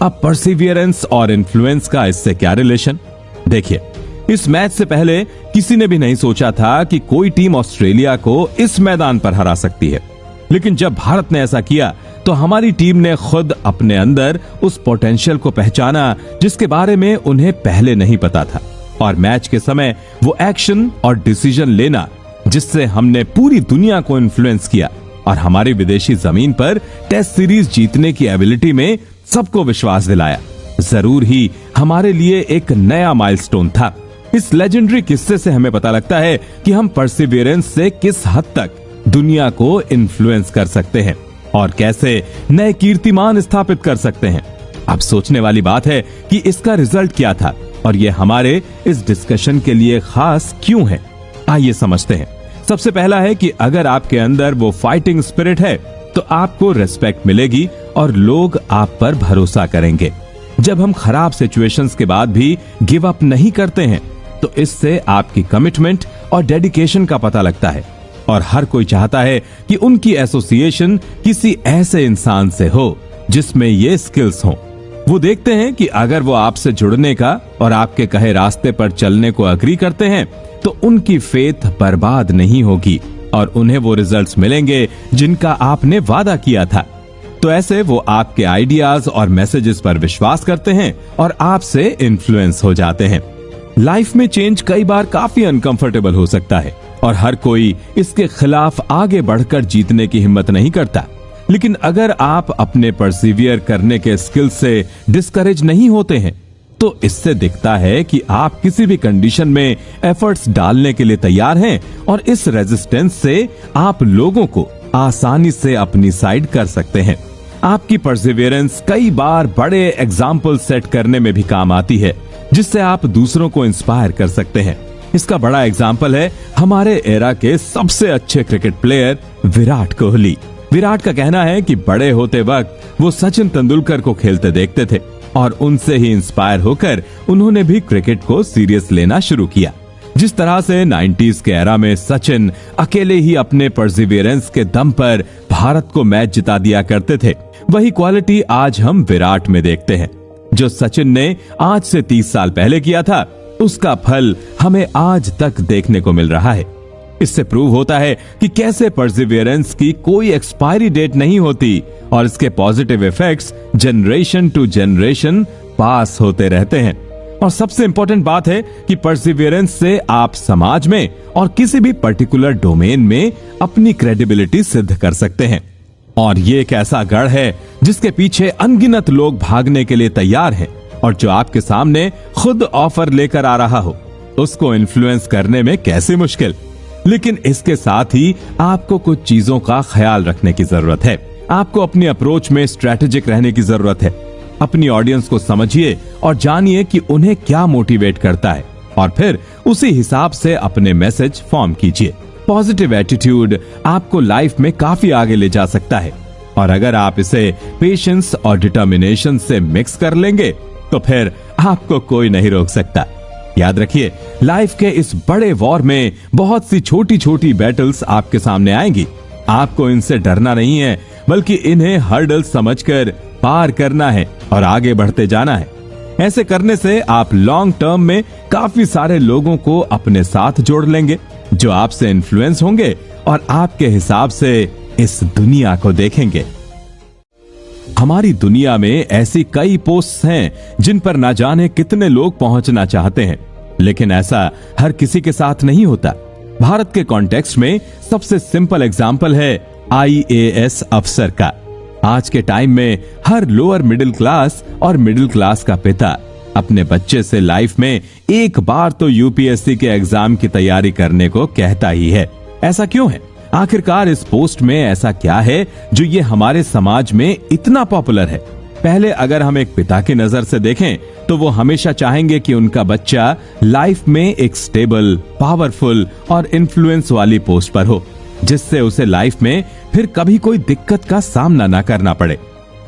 अब परसिवियरेंस और इन्फ्लुएंस का इससे क्या रिलेशन? देखिए, इस मैच से पहले किसी ने भी नहीं सोचा था कि कोई टीम ऑस्ट्रेलिया को इस मैदान पर हरा सकती है, लेकिन जब भारत ने ऐसा किया तो हमारी टीम ने खुद अपने अंदर उस पोटेंशियल को पहचाना जिसके बारे में उन्हें पहले नहीं पता था और मैच के समय वो एक्शन और डिसीजन लेना जिससे हमने पूरी दुनिया को इन्फ्लुएंस किया और हमारी विदेशी जमीन पर टेस्ट सीरीज जीतने की एबिलिटी में सबको विश्वास दिलाया, जरूर ही हमारे लिए एक नया माइलस्टोन था। इस लेजेंडरी किस्से से हमें पता लगता है कि हम परसिवियरेंस से किस हद तक दुनिया को इन्फ्लुएंस कर सकते हैं और कैसे नए कीर्तिमान स्थापित कर सकते हैं। अब सोचने वाली बात है कि इसका रिजल्ट क्या था और ये हमारे इस डिस्कशन के लिए खास क्यों है। आइए समझते हैं। सबसे पहला है कि अगर आपके अंदर वो फाइटिंग स्पिरिट है तो आपको रेस्पेक्ट मिलेगी और लोग आप पर भरोसा करेंगे। जब हम खराब सिचुएशंस के बाद भी गिव अप नहीं करते हैं तो इससे आपकी कमिटमेंट और डेडिकेशन का पता लगता है और हर कोई चाहता है कि उनकी एसोसिएशन किसी ऐसे इंसान से हो जिसमें ये स्किल्स हों। वो देखते हैं कि अगर वो आपसे जुड़ने का और आपके कहे रास्ते पर चलने को अग्री करते हैं तो उनकी फेथ बर्बाद नहीं होगी और उन्हें वो रिजल्ट्स मिलेंगे जिनका आपने वादा किया था। तो ऐसे वो आपके आइडियाज और मैसेजेस पर विश्वास करते हैं और आपसे इन्फ्लुएंस हो जाते हैं। लाइफ में चेंज कई बार काफी अनकंफर्टेबल हो सकता है और हर कोई इसके खिलाफ आगे बढ़कर जीतने की हिम्मत नहीं करता, लेकिन अगर आप अपने परसिवियर करने के स्किल से डिस्करेज नहीं होते हैं तो इससे दिखता है कि आप किसी भी कंडीशन में एफर्ट्स डालने के लिए तैयार हैं और इस रेजिस्टेंस से आप लोगों को आसानी से अपनी साइड कर सकते हैं। आपकी परसिवियरेंस कई बार बड़े एग्जाम्पल सेट करने में भी काम आती है, जिससे आप दूसरों को इंस्पायर कर सकते हैं। इसका बड़ा एग्जाम्पल है हमारे एरा के सबसे अच्छे क्रिकेट प्लेयर विराट कोहली। विराट का कहना है कि बड़े होते वक्त वो सचिन तेंदुलकर को खेलते देखते थे और उनसे ही इंस्पायर होकर उन्होंने भी क्रिकेट को सीरियस लेना शुरू किया। जिस तरह से 90s के एरा में सचिन अकेले ही अपने परसिवियरेंस के दम पर भारत को मैच जिता दिया करते थे, वही क्वालिटी आज हम विराट में देखते हैं। जो सचिन ने आज से 30 साल पहले किया था, उसका फल हमें आज तक देखने को मिल रहा है। इससे प्रूव होता है कि कैसे परसिवियरेंस की कोई एक्सपायरी डेट नहीं होती और इसके positive effects generation to generation पास होते रहते हैं। और सबसे इंपॉर्टेंट बात है कि परसिवियरेंस से आप समाज में और किसी भी पर्टिकुलर डोमेन में अपनी क्रेडिबिलिटी सिद्ध कर सकते हैं। और ये एक ऐसा गढ़ है जिसके पीछे अनगिनत लोग भागने के लिए तैयार हैं और जो आपके सामने खुद ऑफर लेकर आ रहा हो, उसको इन्फ्लुएंस करने में कैसे मुश्किल। लेकिन इसके साथ ही आपको कुछ चीजों का ख्याल रखने की जरूरत है। आपको अपनी अप्रोच में स्ट्रेटेजिक रहने की जरूरत है। अपनी ऑडियंस को समझिए और जानिए कि उन्हें क्या मोटिवेट करता है और फिर उसी हिसाब से अपने मैसेज फॉर्म कीजिए। पॉजिटिव एटीट्यूड आपको लाइफ में काफी आगे ले जा सकता है और अगर आप इसे पेशेंस और डिटर्मिनेशन से मिक्स कर लेंगे तो फिर आपको कोई नहीं रोक सकता। याद रखिए, लाइफ के इस बड़े वॉर में बहुत सी छोटी छोटी बैटल्स आपके सामने आएंगी। आपको इनसे डरना नहीं है, बल्कि इन्हें हर्डल समझकर पार करना है और आगे बढ़ते जाना है। ऐसे करने से आप लॉन्ग टर्म में काफी सारे लोगों को अपने साथ जोड़ लेंगे जो आपसे इन्फ्लुएंस होंगे और आपके हिसाब से इस दुनिया को देखेंगे। हमारी दुनिया में ऐसी कई पोस्ट्स हैं जिन पर ना जाने कितने लोग पहुंचना चाहते हैं, लेकिन ऐसा हर किसी के साथ नहीं होता। भारत के कॉन्टेक्स्ट में सबसे सिंपल एग्जाम्पल है IAS अफसर का। आज के टाइम में हर लोअर मिडिल क्लास और मिडिल क्लास का पिता अपने बच्चे से लाइफ में एक बार तो UPSC के एग्जाम की तैयारी करने को कहता ही है। ऐसा क्यों है? आखिरकार इस पोस्ट में ऐसा क्या है जो ये हमारे समाज में इतना पॉपुलर है? पहले अगर हम एक पिता की नजर से देखें तो वो हमेशा चाहेंगे कि उनका बच्चा लाइफ में एक स्टेबल, पावरफुल और इन्फ्लुएंस वाली पोस्ट पर हो, जिससे उसे लाइफ में फिर कभी कोई दिक्कत का सामना ना करना पड़े।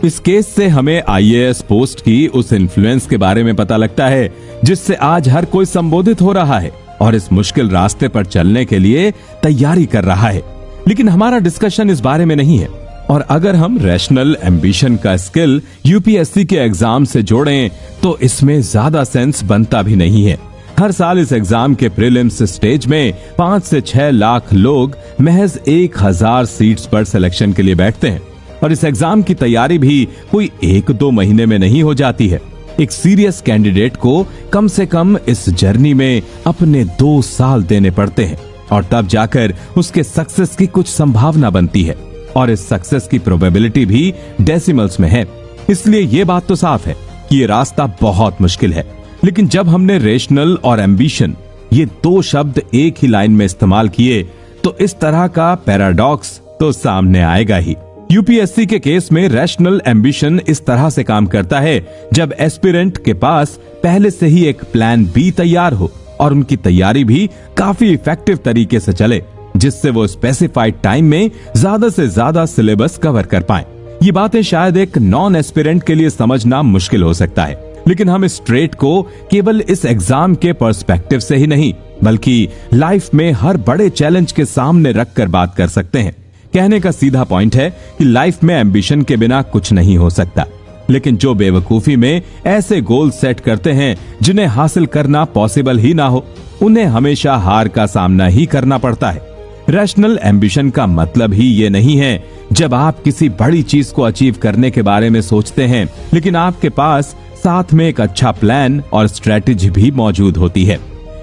इस केस से हमें IAS पोस्ट की उस इन्फ्लुएंस के बारे में पता लगता है जिससे आज हर कोई संबोधित हो रहा है और इस मुश्किल रास्ते पर चलने के लिए तैयारी कर रहा है। लेकिन हमारा डिस्कशन इस बारे में नहीं है। और अगर हम रैशनल एम्बिशन का स्किल UPSC के एग्जाम से जोड़ें तो इसमें ज्यादा सेंस बनता भी नहीं है। हर साल इस एग्जाम के प्रीलिम्स स्टेज में 5 से 6 लाख लोग महज 1000 सीट्स पर सिलेक्शन के लिए बैठते हैं और इस एग्जाम की तैयारी भी कोई 1-2 महीने में नहीं हो जाती है। एक सीरियस कैंडिडेट को कम से कम इस जर्नी में अपने 2 साल देने पड़ते हैं और तब जाकर उसके सक्सेस की कुछ संभावना बनती है और इस सक्सेस की प्रोबेबिलिटी भी डेसिमल्स में है। इसलिए ये बात तो साफ है कि ये रास्ता बहुत मुश्किल है। लेकिन जब हमने रेशनल और एम्बिशन ये 2 शब्द एक ही लाइन में इस्तेमाल किए तो इस तरह का पैराडॉक्स तो सामने आएगा ही। UPSC के केस में रैशनल एम्बिशन इस तरह से काम करता है जब एस्पिरेंट के पास पहले से ही एक प्लान B तैयार हो और उनकी तैयारी भी काफी इफेक्टिव तरीके से चले, जिससे वो स्पेसिफाइड टाइम में ज्यादा से ज्यादा सिलेबस कवर कर पाएं। ये बातें शायद एक नॉन एस्पिरेंट के लिए समझना मुश्किल हो सकता है, लेकिन हम इस ट्रेट को केवल इस एग्जाम के पर्सपेक्टिव से ही नहीं बल्कि लाइफ में हर बड़े चैलेंज के सामने रखकर बात कर सकते हैं। कहने का सीधा पॉइंट है कि लाइफ में एम्बिशन के बिना कुछ नहीं हो सकता। लेकिन जो बेवकूफी में ऐसे गोल सेट करते हैं जिन्हें हासिल करना पॉसिबल ही ना हो, उन्हें हमेशा हार का सामना ही करना पड़ता है। रैशनल एम्बिशन का मतलब ही ये नहीं है जब आप किसी बड़ी चीज को अचीव करने के बारे में सोचते हैं लेकिन आपके पास साथ में एक अच्छा प्लान और स्ट्रेटेजी भी मौजूद होती है।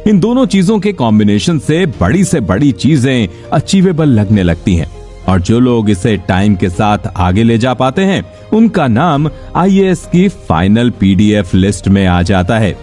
इन दोनों चीजों के कॉम्बिनेशन से बड़ी चीजें अचीवेबल लगने लगती हैं और जो लोग इसे टाइम के साथ आगे ले जा पाते हैं उनका नाम आईएएस की फाइनल पीडीएफ लिस्ट में आ जाता है।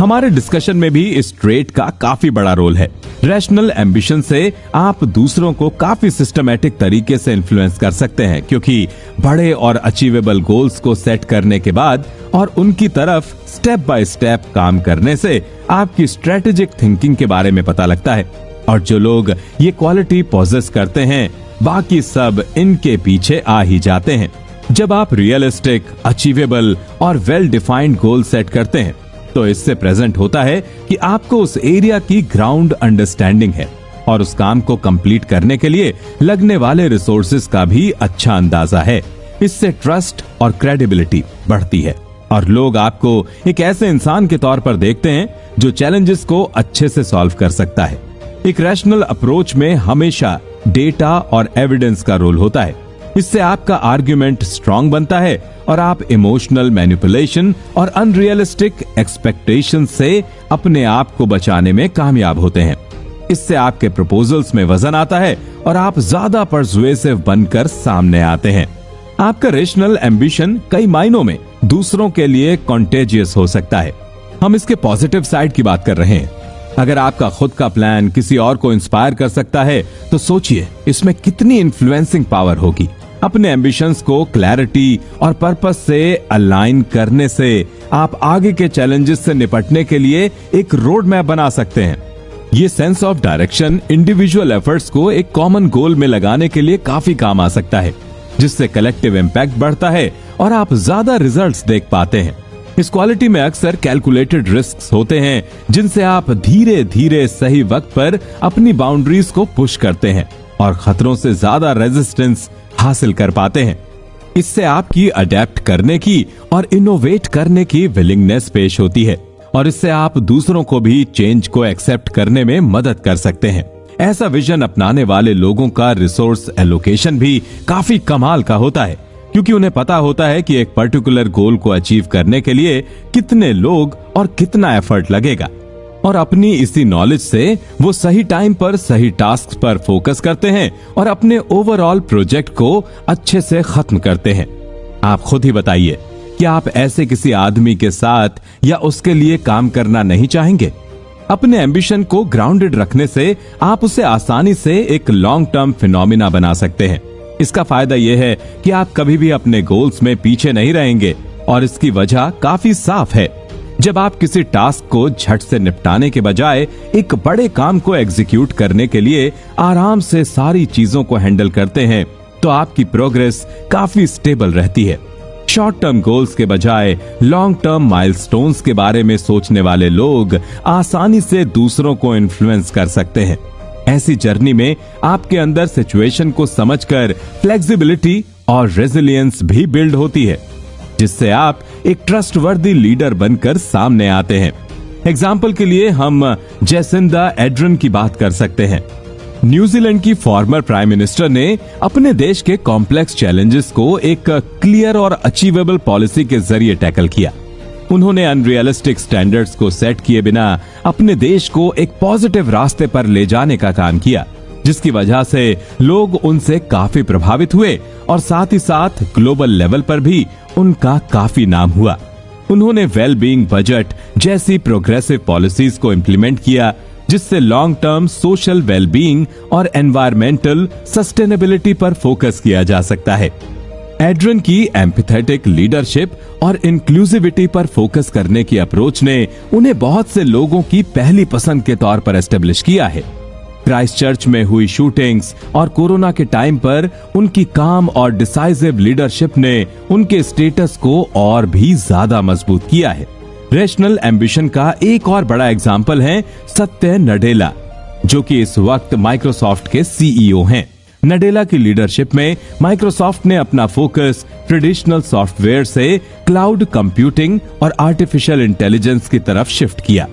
हमारे डिस्कशन में भी इस ट्रेट का काफी बड़ा रोल है। रैशनल एम्बिशन से आप दूसरों को काफी सिस्टमैटिक तरीके से इन्फ्लुएंस कर सकते हैं, क्योंकि बड़े और अचीवेबल गोल्स को सेट करने के बाद और उनकी तरफ स्टेप बाय स्टेप काम करने से आपकी स्ट्रेटेजिक थिंकिंग के बारे में पता लगता है। और जो लोग ये क्वालिटी पॉजेस करते हैं, बाकी सब इनके पीछे आ ही जाते हैं। जब आप रियलिस्टिक, अचीवेबल और वेल डिफाइंड गोल सेट करते हैं तो इससे प्रेजेंट होता है कि आपको उस एरिया की ग्राउंड अंडरस्टैंडिंग है और उस काम को कंप्लीट करने के लिए लगने वाले रिसोर्सेज का भी अच्छा अंदाजा है। इससे ट्रस्ट और क्रेडिबिलिटी बढ़ती है और लोग आपको एक ऐसे इंसान के तौर पर देखते हैं जो चैलेंजेस को अच्छे से सॉल्व कर सकता है। एक रैशनल अप्रोच में हमेशा डेटा और एविडेंस का रोल होता है। इससे आपका आर्ग्यूमेंट स्ट्रांग बनता है और आप इमोशनल मैनिपुलेशन और अनरियलिस्टिक एक्सपेक्टेशन से अपने आप को बचाने में कामयाब होते हैं। इससे आपके प्रपोजल्स में वजन आता है और आप ज्यादा पर्सुएसिव बनकर सामने आते हैं। आपका रैशनल एम्बिशन कई मायनों में दूसरों के लिए कॉन्टेजियस हो सकता है। हम इसके पॉजिटिव साइड की बात कर रहे हैं। अगर आपका खुद का प्लान किसी और को इंस्पायर कर सकता है तो सोचिए इसमें कितनी इन्फ्लुएंसिंग पावर होगी। अपने एम्बिशंस को क्लैरिटी और पर्पस से अलाइन करने से आप आगे के चैलेंजेस से निपटने के लिए एक रोड मैप बना सकते हैं। ये sense of direction individual efforts को एक कॉमन गोल में लगाने के लिए काफी काम आ सकता है, जिससे कलेक्टिव इम्पैक्ट बढ़ता है और आप ज्यादा रिजल्ट्स देख पाते हैं। इस क्वालिटी में अक्सर कैलकुलेटेड रिस्क्स होते हैं जिनसे आप धीरे धीरे सही वक्त पर अपनी बाउंड्रीज को पुश करते हैं और खतरों से ज्यादा रेजिस्टेंस हासिल कर पाते हैं। इससे आपकी अडेप्ट करने की और इनोवेट करने की विलिंगनेस पेश होती है और इससे आप दूसरों को भी चेंज को एक्सेप्ट करने में मदद कर सकते हैं। ऐसा विजन अपनाने वाले लोगों का रिसोर्स एलोकेशन भी काफी कमाल का होता है, क्योंकि उन्हें पता होता है कि एक पर्टिकुलर गोल को अचीव करने के लिए कितने लोग और कितना एफर्ट लगेगा और अपनी इसी नॉलेज से वो सही टाइम पर सही टास्क पर फोकस करते हैं और अपने ओवरऑल प्रोजेक्ट को अच्छे से खत्म करते हैं। आप खुद ही बताइए कि आप ऐसे किसी आदमी के साथ या उसके लिए काम करना नहीं चाहेंगे? अपने एम्बिशन को ग्राउंडेड रखने से आप उसे आसानी से एक लॉन्ग टर्म फिनोमिना बना सकते हैं। इसका फायदा यह है कि आप कभी भी अपने गोल्स में पीछे नहीं रहेंगे और इसकी वजह काफी साफ है। जब आप किसी टास्क को झट से निपटाने के बजाय एक बड़े काम को एग्जीक्यूट करने के लिए आराम से सारी चीजों को हैंडल करते हैं तो आपकी प्रोग्रेस काफी स्टेबल रहती है। शॉर्ट टर्म गोल्स के बजाय लॉन्ग टर्म माइलस्टोन्स के बारे में सोचने वाले लोग आसानी से दूसरों को इन्फ्लुएंस कर सकते हैं। ऐसी जर्नी में आपके अंदर सिचुएशन को समझकर फ्लेक्सिबिलिटी और रेजिलियंस भी बिल्ड होती है, जिससे आप एक ट्रस्टवर्दी लीडर बनकर सामने आते हैं। एग्जाम्पल के लिए हम जैसिंडा एड्रन की बात कर सकते हैं। न्यूजीलैंड की फॉर्मर प्राइम मिनिस्टर ने अपने देश के कॉम्प्लेक्स चैलेंजेस को एक क्लियर और अचीवेबल पॉलिसी के जरिए टैकल किया। उन्होंने अनरियलिस्टिक स्टैंडर्ड्स को सेट किए बिना अपने देश को एक पॉजिटिव रास्ते पर ले जाने का काम किया, जिसकी वजह से लोग उनसे काफी प्रभावित हुए और साथ ही साथ ग्लोबल लेवल पर भी उनका काफी नाम हुआ। उन्होंने वेल बीइंग बजट जैसी प्रोग्रेसिव पॉलिसीज को इम्प्लीमेंट किया, जिससे long term social well being और एनवायरमेंटल सस्टेनेबिलिटी पर फोकस किया जा सकता है। एड्रन की एम्पैथेटिक लीडरशिप और इंक्लूसिविटी पर फोकस करने की अप्रोच ने उन्हें बहुत से लोगों की पहली पसंद के तौर पर एस्टेब्लिश किया है। क्राइस्टचर्च में हुई शूटिंग्स और कोरोना के टाइम पर उनकी काम और डिसाइसिव लीडरशिप ने उनके स्टेटस को और भी ज्यादा मजबूत किया है। रैशनल एम्बिशन का एक और बड़ा एग्जाम्पल है सत्य नडेला, जो कि इस वक्त माइक्रोसॉफ्ट के सीईओ हैं। नडेला की लीडरशिप में माइक्रोसॉफ्ट ने अपना फोकस ट्रेडिशनल सॉफ्टवेयर से क्लाउड कंप्यूटिंग और आर्टिफिशियल इंटेलिजेंस की तरफ शिफ्ट किया।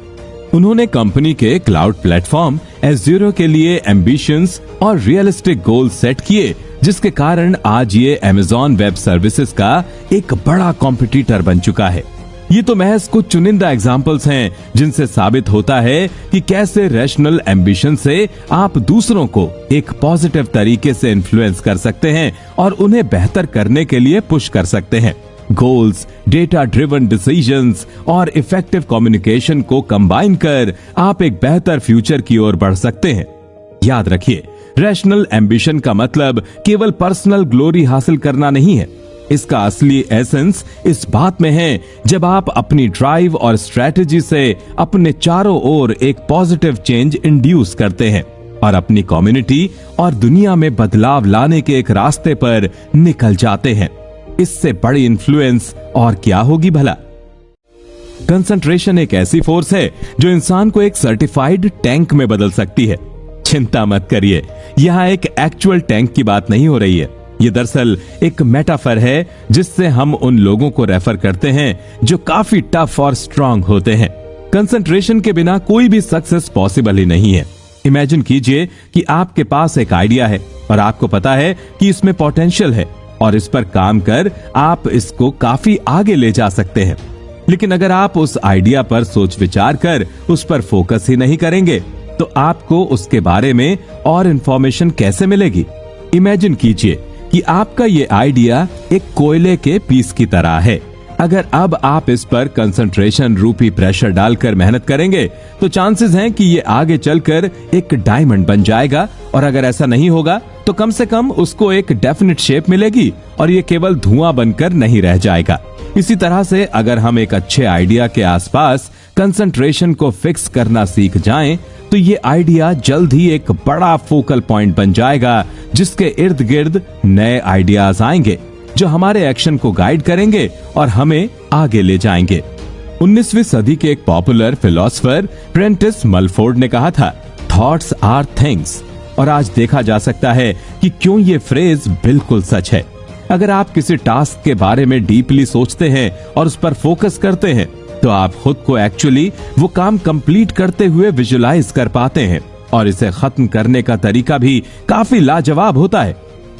उन्होंने कंपनी के क्लाउड प्लेटफॉर्म एज़्योर के लिए एम्बिशंस और रियलिस्टिक गोल सेट किए, जिसके कारण आज ये अमेज़न वेब सर्विसेज का एक बड़ा कॉम्पिटिटर बन चुका है। ये तो महज कुछ चुनिंदा एग्जाम्पल्स हैं जिनसे साबित होता है कि कैसे रैशनल एम्बिशन से आप दूसरों को एक पॉजिटिव तरीके से इन्फ्लुएंस कर सकते हैं और उन्हें बेहतर करने के लिए पुश कर सकते हैं। गोल्स, डेटा ड्रिवन डिसीजंस और इफेक्टिव कम्युनिकेशन को कंबाइन कर आप एक बेहतर फ्यूचर की ओर बढ़ सकते हैं। याद रखिए, रैशनल एम्बिशन का मतलब केवल पर्सनल ग्लोरी हासिल करना नहीं है। इसका असली एसेंस इस बात में है जब आप अपनी ड्राइव और स्ट्रेटेजी से अपने चारों ओर एक पॉजिटिव चेंज इंड्यूस करते हैं और अपनी कम्युनिटी और दुनिया में बदलाव लाने के एक रास्ते पर निकल जाते हैं। इससे बड़ी इन्फ्लुएंस और क्या होगी भला। कंसंट्रेशन एक ऐसी फोर्स है जो इंसान को एक सर्टिफाइड टैंक में बदल सकती है। चिंता मत करिए, यहाँ एक एक्चुअल टैंक की बात नहीं हो रही है। ये दरअसल एक मेटाफर है जिससे हम उन लोगों को रेफर करते हैं जो काफी टफ और स्ट्रांग होते हैं। कंसंट्रेशन के बिना कोई भी सक्सेस पॉसिबल ही नहीं है। इमेजिन कीजिए कि आपके पास एक आइडिया है और आपको पता है कि इसमें पोटेंशियल है और इस पर काम कर आप इसको काफी आगे ले जा सकते हैं। लेकिन अगर आप उस आइडिया पर सोच विचार कर उस पर फोकस ही नहीं करेंगे तो आपको उसके बारे में और इंफॉर्मेशन कैसे मिलेगी। इमेजिन कीजिए कि आपका ये आइडिया एक कोयले के पीस की तरह है। अगर अब आप इस पर कंसंट्रेशन रूपी प्रेशर डालकर मेहनत करेंगे तो चांसेस हैं कि ये आगे चलकर एक डायमंड बन जाएगा, और अगर ऐसा नहीं होगा तो कम से कम उसको एक डेफिनेट शेप मिलेगी और ये केवल धुआं बनकर नहीं रह जाएगा। इसी तरह से अगर हम एक अच्छे आइडिया के आसपास कंसंट्रेशन को फिक्स करना सीख जाएं तो ये आइडिया जल्द ही एक बड़ा फोकल पॉइंट बन जाएगा जिसके इर्द गिर्द नए आइडियाज आएंगे जो हमारे एक्शन को गाइड करेंगे और हमें आगे ले जाएंगे। 19वीं सदी के एक पॉपुलर फिलोसोफर प्रेंटिस मलफोर्ड ने कहा था, थॉट्स आर थिंग्स। और आज देखा जा सकता है कि क्यों ये फ्रेज बिल्कुल सच है। अगर आप किसी टास्क के बारे में डीपली सोचते हैं और उस पर फोकस करते हैं तो आप खुद को एक्चुअली वो काम कंप्लीट करते हुए विजुलाइज कर पाते हैं और इसे खत्म करने का तरीका भी काफी लाजवाब होता है।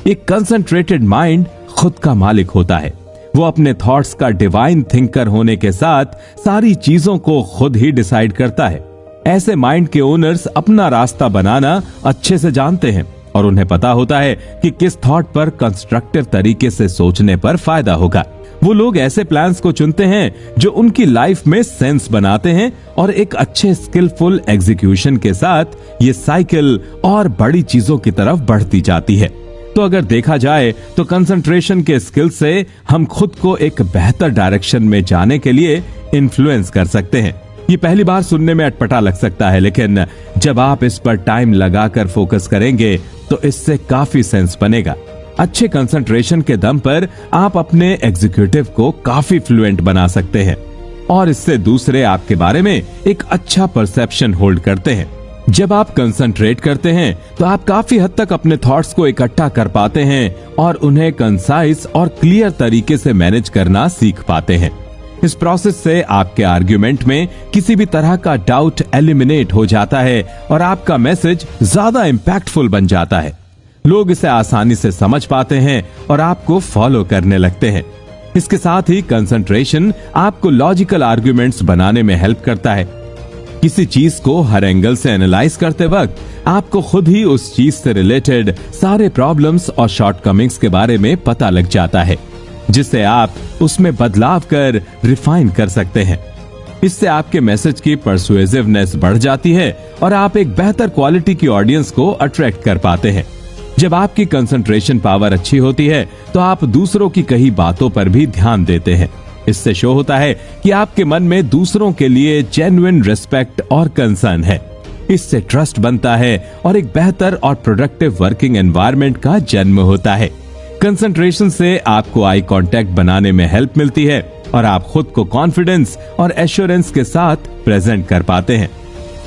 एक कंसंट्रेटेड माइंड खुद का मालिक होता है। वो अपने थॉट्स का डिवाइन थिंकर होने के साथ सारी चीजों को खुद ही डिसाइड करता है। ऐसे माइंड के ओनर्स अपना रास्ता बनाना अच्छे से जानते हैं और उन्हें पता होता है कि किस थॉट पर कंस्ट्रक्टिव तरीके से सोचने पर फायदा होगा। वो लोग ऐसे प्लान्स को चुनते हैं जो उनकी लाइफ में सेंस बनाते हैं और एक अच्छे स्किलफुल एग्जीक्यूशन के साथ ये साइकिल और बड़ी चीजों की तरफ बढ़ती जाती है। तो अगर देखा जाए तो कंसंट्रेशन के स्किल से हम खुद को एक बेहतर डायरेक्शन में जाने के लिए इन्फ्लुएंस कर सकते हैं। ये पहली बार सुनने में अटपटा लग सकता है, लेकिन जब आप इस पर टाइम लगाकर फोकस करेंगे तो इससे काफी सेंस बनेगा। अच्छे कंसंट्रेशन के दम पर आप अपने एग्जीक्यूटिव को काफी फ्लुएंट बना सकते हैं और इससे दूसरे आपके बारे में एक अच्छा परसेप्शन होल्ड करते हैं। जब आप कंसंट्रेट करते हैं तो आप काफी हद तक अपने थॉट्स को इकट्ठा कर पाते हैं और उन्हें कंसाइज और क्लियर तरीके से मैनेज करना सीख पाते हैं। इस प्रोसेस से आपके आर्ग्यूमेंट में किसी भी तरह का डाउट एलिमिनेट हो जाता है और आपका मैसेज ज्यादा इम्पैक्टफुल बन जाता है। लोग इसे आसानी से समझ पाते हैं और आपको फॉलो करने लगते हैं। इसके साथ ही कंसंट्रेशन आपको लॉजिकल आर्ग्यूमेंट्स बनाने में हेल्प करता है। किसी चीज को हर एंगल से एनालाइज करते वक्त आपको खुद ही उस चीज से रिलेटेड सारे प्रॉब्लम्स और शॉर्टकमिंग्स के बारे में पता लग जाता है, जिससे आप उसमें बदलाव कर रिफाइन कर सकते हैं। इससे आपके मैसेज की परसुएसिवनेस बढ़ जाती है और आप एक बेहतर क्वालिटी की ऑडियंस को अट्रैक्ट कर पाते हैं। जब आपकी कंसंट्रेशन पावर अच्छी होती है तो आप दूसरों की कही बातों पर भी ध्यान देते हैं। इससे शो होता है कि आपके मन में दूसरों के लिए जेन्युइन रिस्पेक्ट और कंसर्न है। इससे ट्रस्ट बनता है और एक बेहतर और प्रोडक्टिव वर्किंग एनवायरनमेंट का जन्म होता है। कंसंट्रेशन से आपको आई कांटेक्ट बनाने में हेल्प मिलती है और आप खुद को कॉन्फिडेंस और एश्योरेंस के साथ प्रेजेंट कर पाते हैं।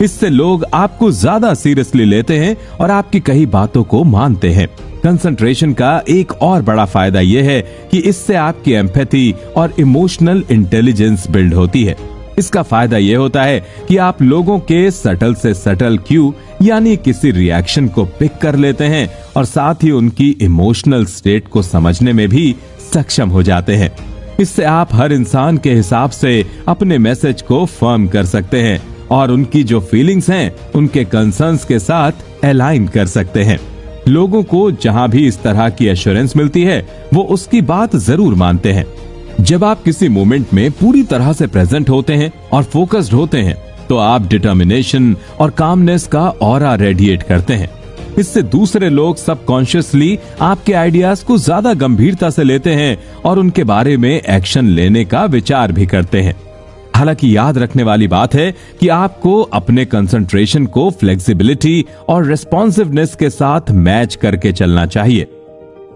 इससे लोग आपको ज्यादा सीरियसली लेते हैं और आपकी कई बातों को मानते हैं। कंसंट्रेशन का एक और बड़ा फायदा यह है कि इससे आपकी एम्पैथी और इमोशनल इंटेलिजेंस बिल्ड होती है। इसका फायदा यह होता है कि आप लोगों के सटल से सटल क्यू यानी किसी रिएक्शन को पिक कर लेते हैं और साथ ही उनकी इमोशनल स्टेट को समझने में भी सक्षम हो जाते हैं। इससे आप हर इंसान के हिसाब से अपने मैसेज को फर्म कर सकते हैं और उनकी जो फीलिंग्स हैं उनके कंसर्न्स के साथ अलाइन कर सकते हैं। लोगों को जहां भी इस तरह की एश्योरेंस मिलती है वो उसकी बात जरूर मानते हैं। जब आप किसी मोमेंट में पूरी तरह से प्रेजेंट होते हैं और फोकस्ड होते हैं तो आप डिटर्मिनेशन और कामनेस का ऑरा रेडिएट करते हैं। इससे दूसरे लोग सबकॉन्शियसली आपके आइडियाज को ज्यादा गंभीरता से लेते हैं और उनके बारे में एक्शन लेने का विचार भी करते हैं। हालांकि याद रखने वाली बात है कि आपको अपने कंसंट्रेशन को फ्लेक्सिबिलिटी और रिस्पॉन्सिवनेस के साथ मैच करके चलना चाहिए।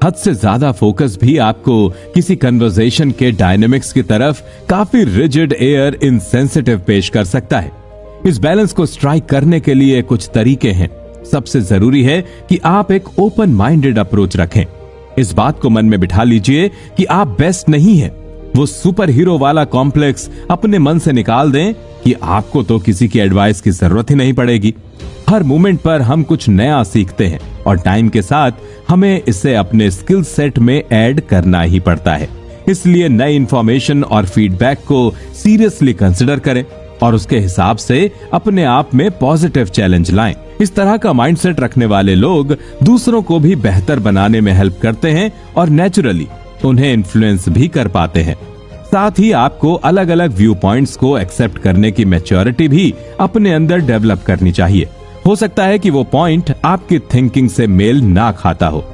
हद से ज्यादा फोकस भी आपको किसी कन्वर्सेशन के डायनेमिक्स की तरफ काफी रिजिड एयर इनसेंसिटिव पेश कर सकता है। इस बैलेंस को स्ट्राइक करने के लिए कुछ तरीके हैं। सबसे जरूरी है कि आप एक ओपन माइंडेड अप्रोच रखें। इस बात को मन में बिठा लीजिए कि आप बेस्ट नहीं हैं। वो सुपर हीरो वाला कॉम्प्लेक्स अपने मन से निकाल दें कि आपको तो किसी की एडवाइस की जरूरत ही नहीं पड़ेगी। हर मोमेंट पर हम कुछ नया सीखते हैं और टाइम के साथ हमें इसे अपने स्किल सेट में ऐड करना ही पड़ता है। इसलिए नई इंफॉर्मेशन और फीडबैक को सीरियसली कंसिडर करें और उसके हिसाब से अपने आप में पॉजिटिव चैलेंज लाएं। इस तरह का माइंडसेट रखने वाले लोग दूसरों को भी बेहतर बनाने में हेल्प करते हैं और नेचुरली उन्हें इन्फ्लुएंस भी कर पाते हैं। साथ ही आपको अलग अलग व्यू पॉइंट्स को एक्सेप्ट करने की मैच्योरिटी भी अपने अंदर डेवलप करनी चाहिए। हो सकता है कि वो पॉइंट आपकी थिंकिंग से मेल ना खाता हो,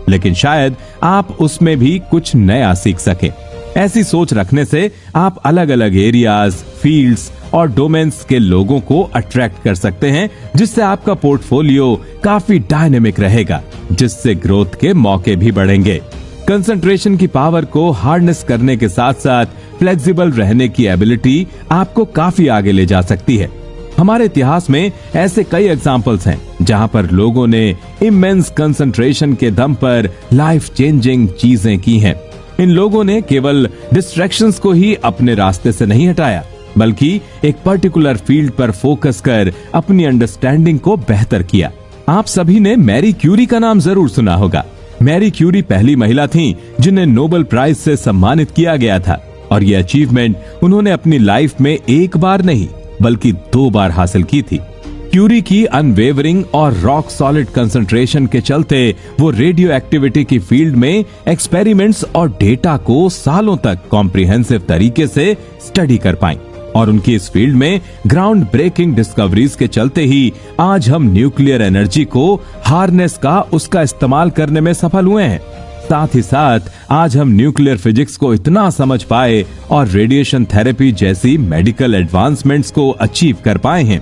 लेकिन शायद आप उसमें भी कुछ नया सीख सके। ऐसी सोच रखने से आप अलग अलग एरियाज, फील्ड्स और डोमेन्स के लोगों को अट्रैक्ट कर सकते हैं, जिससे आपका पोर्टफोलियो काफी डायनेमिक रहेगा, जिससे ग्रोथ के मौके भी बढ़ेंगे। कंसंट्रेशन की पावर को हार्नेस करने के साथ साथ फ्लेक्सिबल रहने की एबिलिटी आपको काफी आगे ले जा सकती है। हमारे इतिहास में ऐसे कई एग्जाम्पल्स हैं जहां पर लोगों ने इमेंस कंसंट्रेशन के दम पर लाइफ चेंजिंग चीजें की हैं। इन लोगों ने केवल डिस्ट्रैक्शंस को ही अपने रास्ते से नहीं हटाया, बल्कि एक पर्टिकुलर फील्ड पर फोकस कर अपनी अंडरस्टैंडिंग को बेहतर किया। आप सभी ने मैरी क्यूरी का नाम जरूर सुना होगा। मैरी क्यूरी पहली महिला थीं जिन्हें नोबेल प्राइज से सम्मानित किया गया था और ये अचीवमेंट उन्होंने अपनी लाइफ में एक बार नहीं बल्कि 2 बार हासिल की थी। क्यूरी की अनवेवरिंग और रॉक सॉलिड कंसंट्रेशन के चलते वो रेडियो एक्टिविटी की फील्ड में एक्सपेरिमेंट्स और डेटा को सालों तक कॉम्प्रिहेंसिव तरीके से स्टडी कर पाईं और उनकी इस फील्ड में ग्राउंड ब्रेकिंग डिस्कवरीज के चलते ही आज हम न्यूक्लियर एनर्जी को हार्नेस का उसका इस्तेमाल करने में सफल हुए हैं। साथ ही साथ आज हम न्यूक्लियर फिजिक्स को इतना समझ पाए और रेडिएशन थेरेपी जैसी मेडिकल एडवांसमेंट्स को अचीव कर पाए हैं।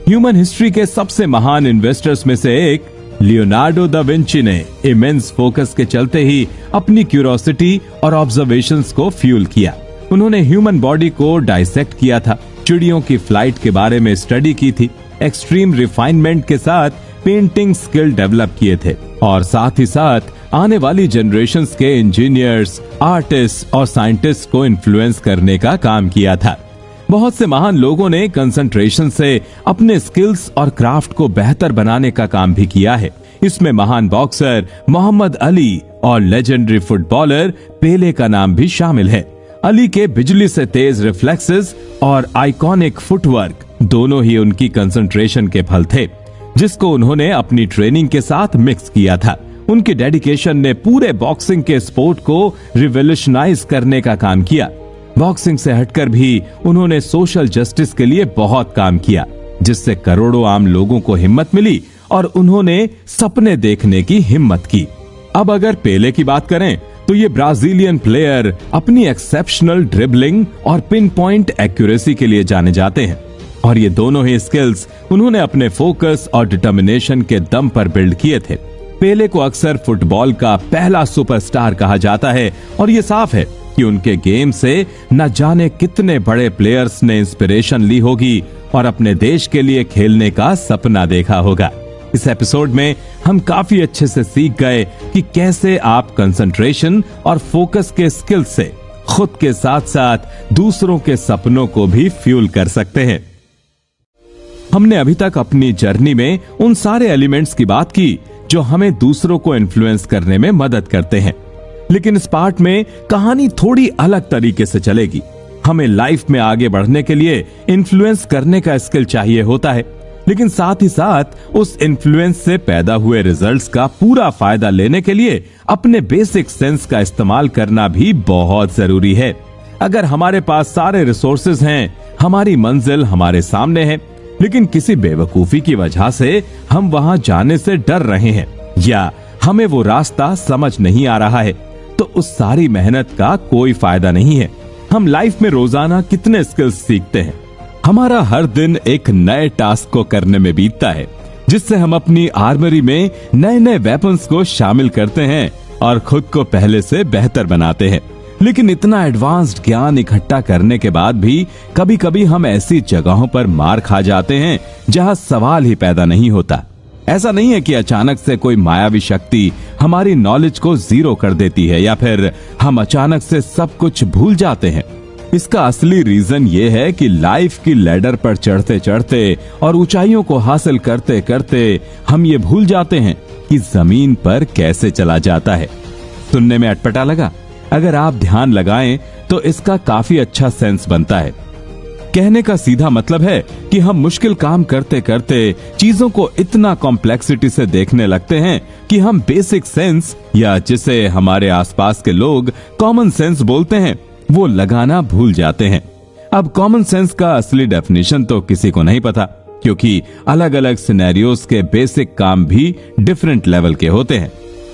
ह्यूमन हिस्ट्री के सबसे महान इन्वेस्टर्स में से एक लियोनार्डो दा विंची ने इमेंस फोकस के चलते ही अपनी क्यूरियोसिटी और ऑब्जर्वेशंस को फ्यूल किया। उन्होंने ह्यूमन बॉडी को डाइसेक्ट किया था, चिड़ियों की फ्लाइट के बारे में स्टडी की थी, एक्सट्रीम रिफाइनमेंट के साथ पेंटिंग स्किल डेवलप किए थे और साथ ही साथ आने वाली जनरेशंस के इंजीनियर्स, आर्टिस्ट और साइंटिस्ट को इन्फ्लुएंस करने का काम किया था। बहुत से महान लोगों ने कंसंट्रेशन से अपने स्किल्स और क्राफ्ट को बेहतर बनाने का काम भी किया है। इसमें महान बॉक्सर मोहम्मद अली और लेजेंडरी फुटबॉलर पेले का नाम भी शामिल है। अली के बिजली से तेज रिफ्लेक्सेस और आइकॉनिक फुटवर्क दोनों ही उनकी कंसंट्रेशन के फल थे, जिसको उन्होंने अपनी ट्रेनिंग के साथ मिक्स किया था। उनकी डेडिकेशन ने पूरे बॉक्सिंग के स्पोर्ट को रिवोल्यूशनाइज करने का काम किया। बॉक्सिंग से हटकर भी उन्होंने सोशल जस्टिस के लिए बहुत काम किया, जिससे करोड़ों आम लोगों को हिम्मत मिली और उन्होंने सपने देखने की हिम्मत की। अब अगर पेले की बात करें तो ये ब्राजीलियन प्लेयर अपनी एक्सेप्शनल ड्रिबलिंग और पिन पॉइंट एक्यूरेसी के लिए जाने जाते हैं और ये दोनों ही स्किल्स उन्होंने अपने फोकस और डिटर्मिनेशन के दम पर बिल्ड किए थे। पेले को अक्सर फुटबॉल का पहला सुपरस्टार कहा जाता है और ये साफ है कि उनके गेम से न जाने कितने बड़े प्लेयर्स ने इंस्पिरेशन ली होगी और अपने देश के लिए खेलने का सपना देखा होगा। इस एपिसोड में हम काफी अच्छे से सीख गए कि कैसे आप कंसंट्रेशन और फोकस के स्किल से खुद के साथ साथ दूसरों के सपनों को भी फ्यूल कर सकते हैं। हमने अभी तक अपनी जर्नी में उन सारे एलिमेंट्स की बात की जो हमें दूसरों को इन्फ्लुएंस करने में मदद करते हैं, लेकिन इस पार्ट में कहानी थोड़ी अलग तरीके से चलेगी। हमें लाइफ में आगे बढ़ने के लिए इन्फ्लुएंस करने का स्किल चाहिए होता है, लेकिन साथ ही साथ उस इन्फ्लुएंस से पैदा हुए रिजल्ट्स का पूरा फायदा लेने के लिए अपने बेसिक सेंस का इस्तेमाल करना भी बहुत जरूरी है। अगर हमारे पास सारे रिसोर्सेज हैं, हमारी मंजिल हमारे सामने है, लेकिन किसी बेवकूफी की वजह से हम वहां जाने से डर रहे हैं या हमें वो रास्ता समझ नहीं आ रहा है, तो उस सारी मेहनत का कोई फायदा नहीं है। हम लाइफ में रोजाना कितने स्किल्स सीखते हैं। हमारा हर दिन एक नए टास्क को करने में बीतता है, जिससे हम अपनी आर्मरी में नए नए वेपन्स को शामिल करते हैं और खुद को पहले से बेहतर बनाते हैं। लेकिन इतना एडवांस्ड ज्ञान इकट्ठा करने के बाद भी कभी कभी हम ऐसी जगहों पर मार खा जाते हैं जहां सवाल ही पैदा नहीं होता। ऐसा नहीं है कि अचानक से कोई मायावी शक्ति हमारी नॉलेज को जीरो कर देती है या फिर हम अचानक से सब कुछ भूल जाते हैं। इसका असली रीजन ये है कि लाइफ की लैडर पर चढ़ते चढ़ते और ऊंचाइयों को हासिल करते करते हम ये भूल जाते हैं कि जमीन पर कैसे चला जाता है। सुनने में अटपटा लगा? अगर आप ध्यान लगाएं तो इसका काफी अच्छा सेंस बनता है। कहने का सीधा मतलब है कि हम मुश्किल काम करते करते चीजों को इतना कॉम्प्लेक्सिटी से देखने लगते हैं कि हम बेसिक सेंस, या जिसे हमारे आसपास के लोग कॉमन सेंस बोलते हैं, वो लगाना भूल जाते हैं। अब कॉमन सेंस का असली डेफिनेशन तो किसी को नहीं पता, क्योंकि अलग अलग सिनेरियोस के बेसिक काम भी डिफरेंट लेवल के होते हैं।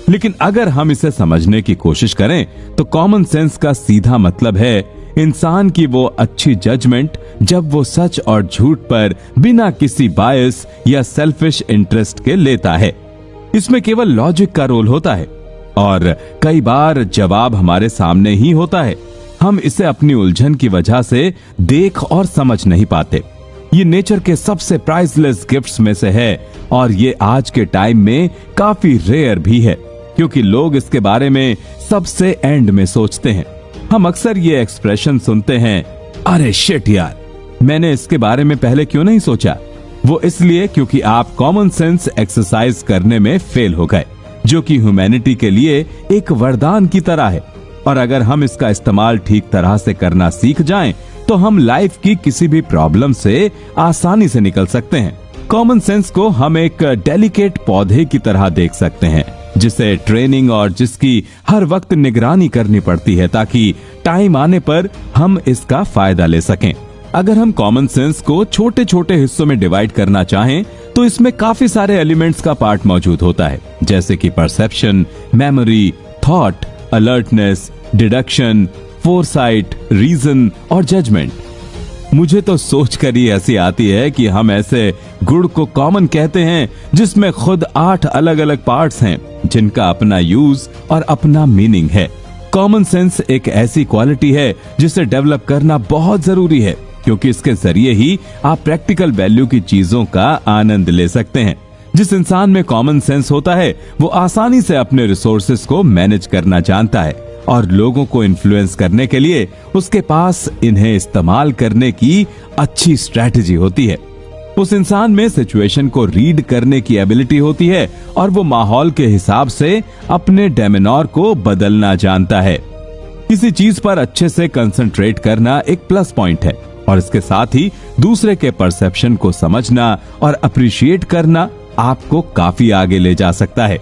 लेकिन अगर हम इसे समझने की कोशिश करें तो कॉमन सेंस का सीधा मतलब है इंसान की वो अच्छी जजमेंट जब वो सच और झूठ पर बिना किसी बायस या सेल्फिश इंटरेस्ट के लेता है। इसमें केवल लॉजिक का रोल होता है और कई बार जवाब हमारे सामने ही होता है। हम इसे अपनी उलझन की वजह से देख और समझ नहीं पाते। ये नेचर के सबसे प्राइसलेस गिफ्ट्स में से है और ये आज के टाइम में काफी रेयर भी है, क्योंकि लोग इसके बारे में सबसे एंड में सोचते हैं। हम अक्सर ये एक्सप्रेशन सुनते हैं, अरे शिट यार, मैंने इसके बारे में पहले क्यों नहीं सोचा। वो इसलिए क्योंकि आप कॉमन सेंस एक्सरसाइज करने में फेल हो गए, जो कि ह्यूमैनिटी के लिए एक वरदान की तरह है। और अगर हम इसका इस्तेमाल ठीक तरह से करना सीख जाएं, तो हम लाइफ की किसी भी प्रॉब्लम से आसानी से निकल सकते हैं। कॉमन सेंस को हम एक डेलिकेट पौधे की तरह देख सकते हैं, जिसे ट्रेनिंग और जिसकी हर वक्त निगरानी करनी पड़ती है ताकि टाइम आने पर हम इसका फायदा ले सकें। अगर हम कॉमन सेंस को छोटे छोटे हिस्सों में डिवाइड करना चाहें तो इसमें काफी सारे एलिमेंट्स का पार्ट मौजूद होता है, जैसे कि perception, memory, thought, alertness, deduction, foresight, reason और जजमेंट। मुझे तो सोच कर ही हंसी आती है कि हम ऐसे गुड़ को कॉमन कहते हैं जिसमें खुद 8 अलग अलग पार्ट्स हैं, जिनका अपना यूज और अपना मीनिंग है। कॉमन सेंस एक ऐसी क्वालिटी है जिसे डेवलप करना बहुत जरूरी है, क्योंकि इसके जरिए ही आप प्रैक्टिकल वैल्यू की चीजों का आनंद ले सकते हैं। जिस इंसान में कॉमन सेंस होता है वो आसानी से अपने रिसोर्सेज को मैनेज करना जानता है और लोगों को इन्फ्लुएंस करने के लिए उसके पास इन्हें इस्तेमाल करने की अच्छी स्ट्रैटेजी होती है। उस इंसान में सिचुएशन को रीड करने की एबिलिटी होती है और वो माहौल के हिसाब से अपने डेमिनोर को बदलना जानता है। किसी चीज पर अच्छे से कंसंट्रेट करना एक प्लस पॉइंट है और इसके साथ ही दूसरे के परसेप्शन को समझना और अप्रिशिएट करना आपको काफी आगे ले जा सकता है।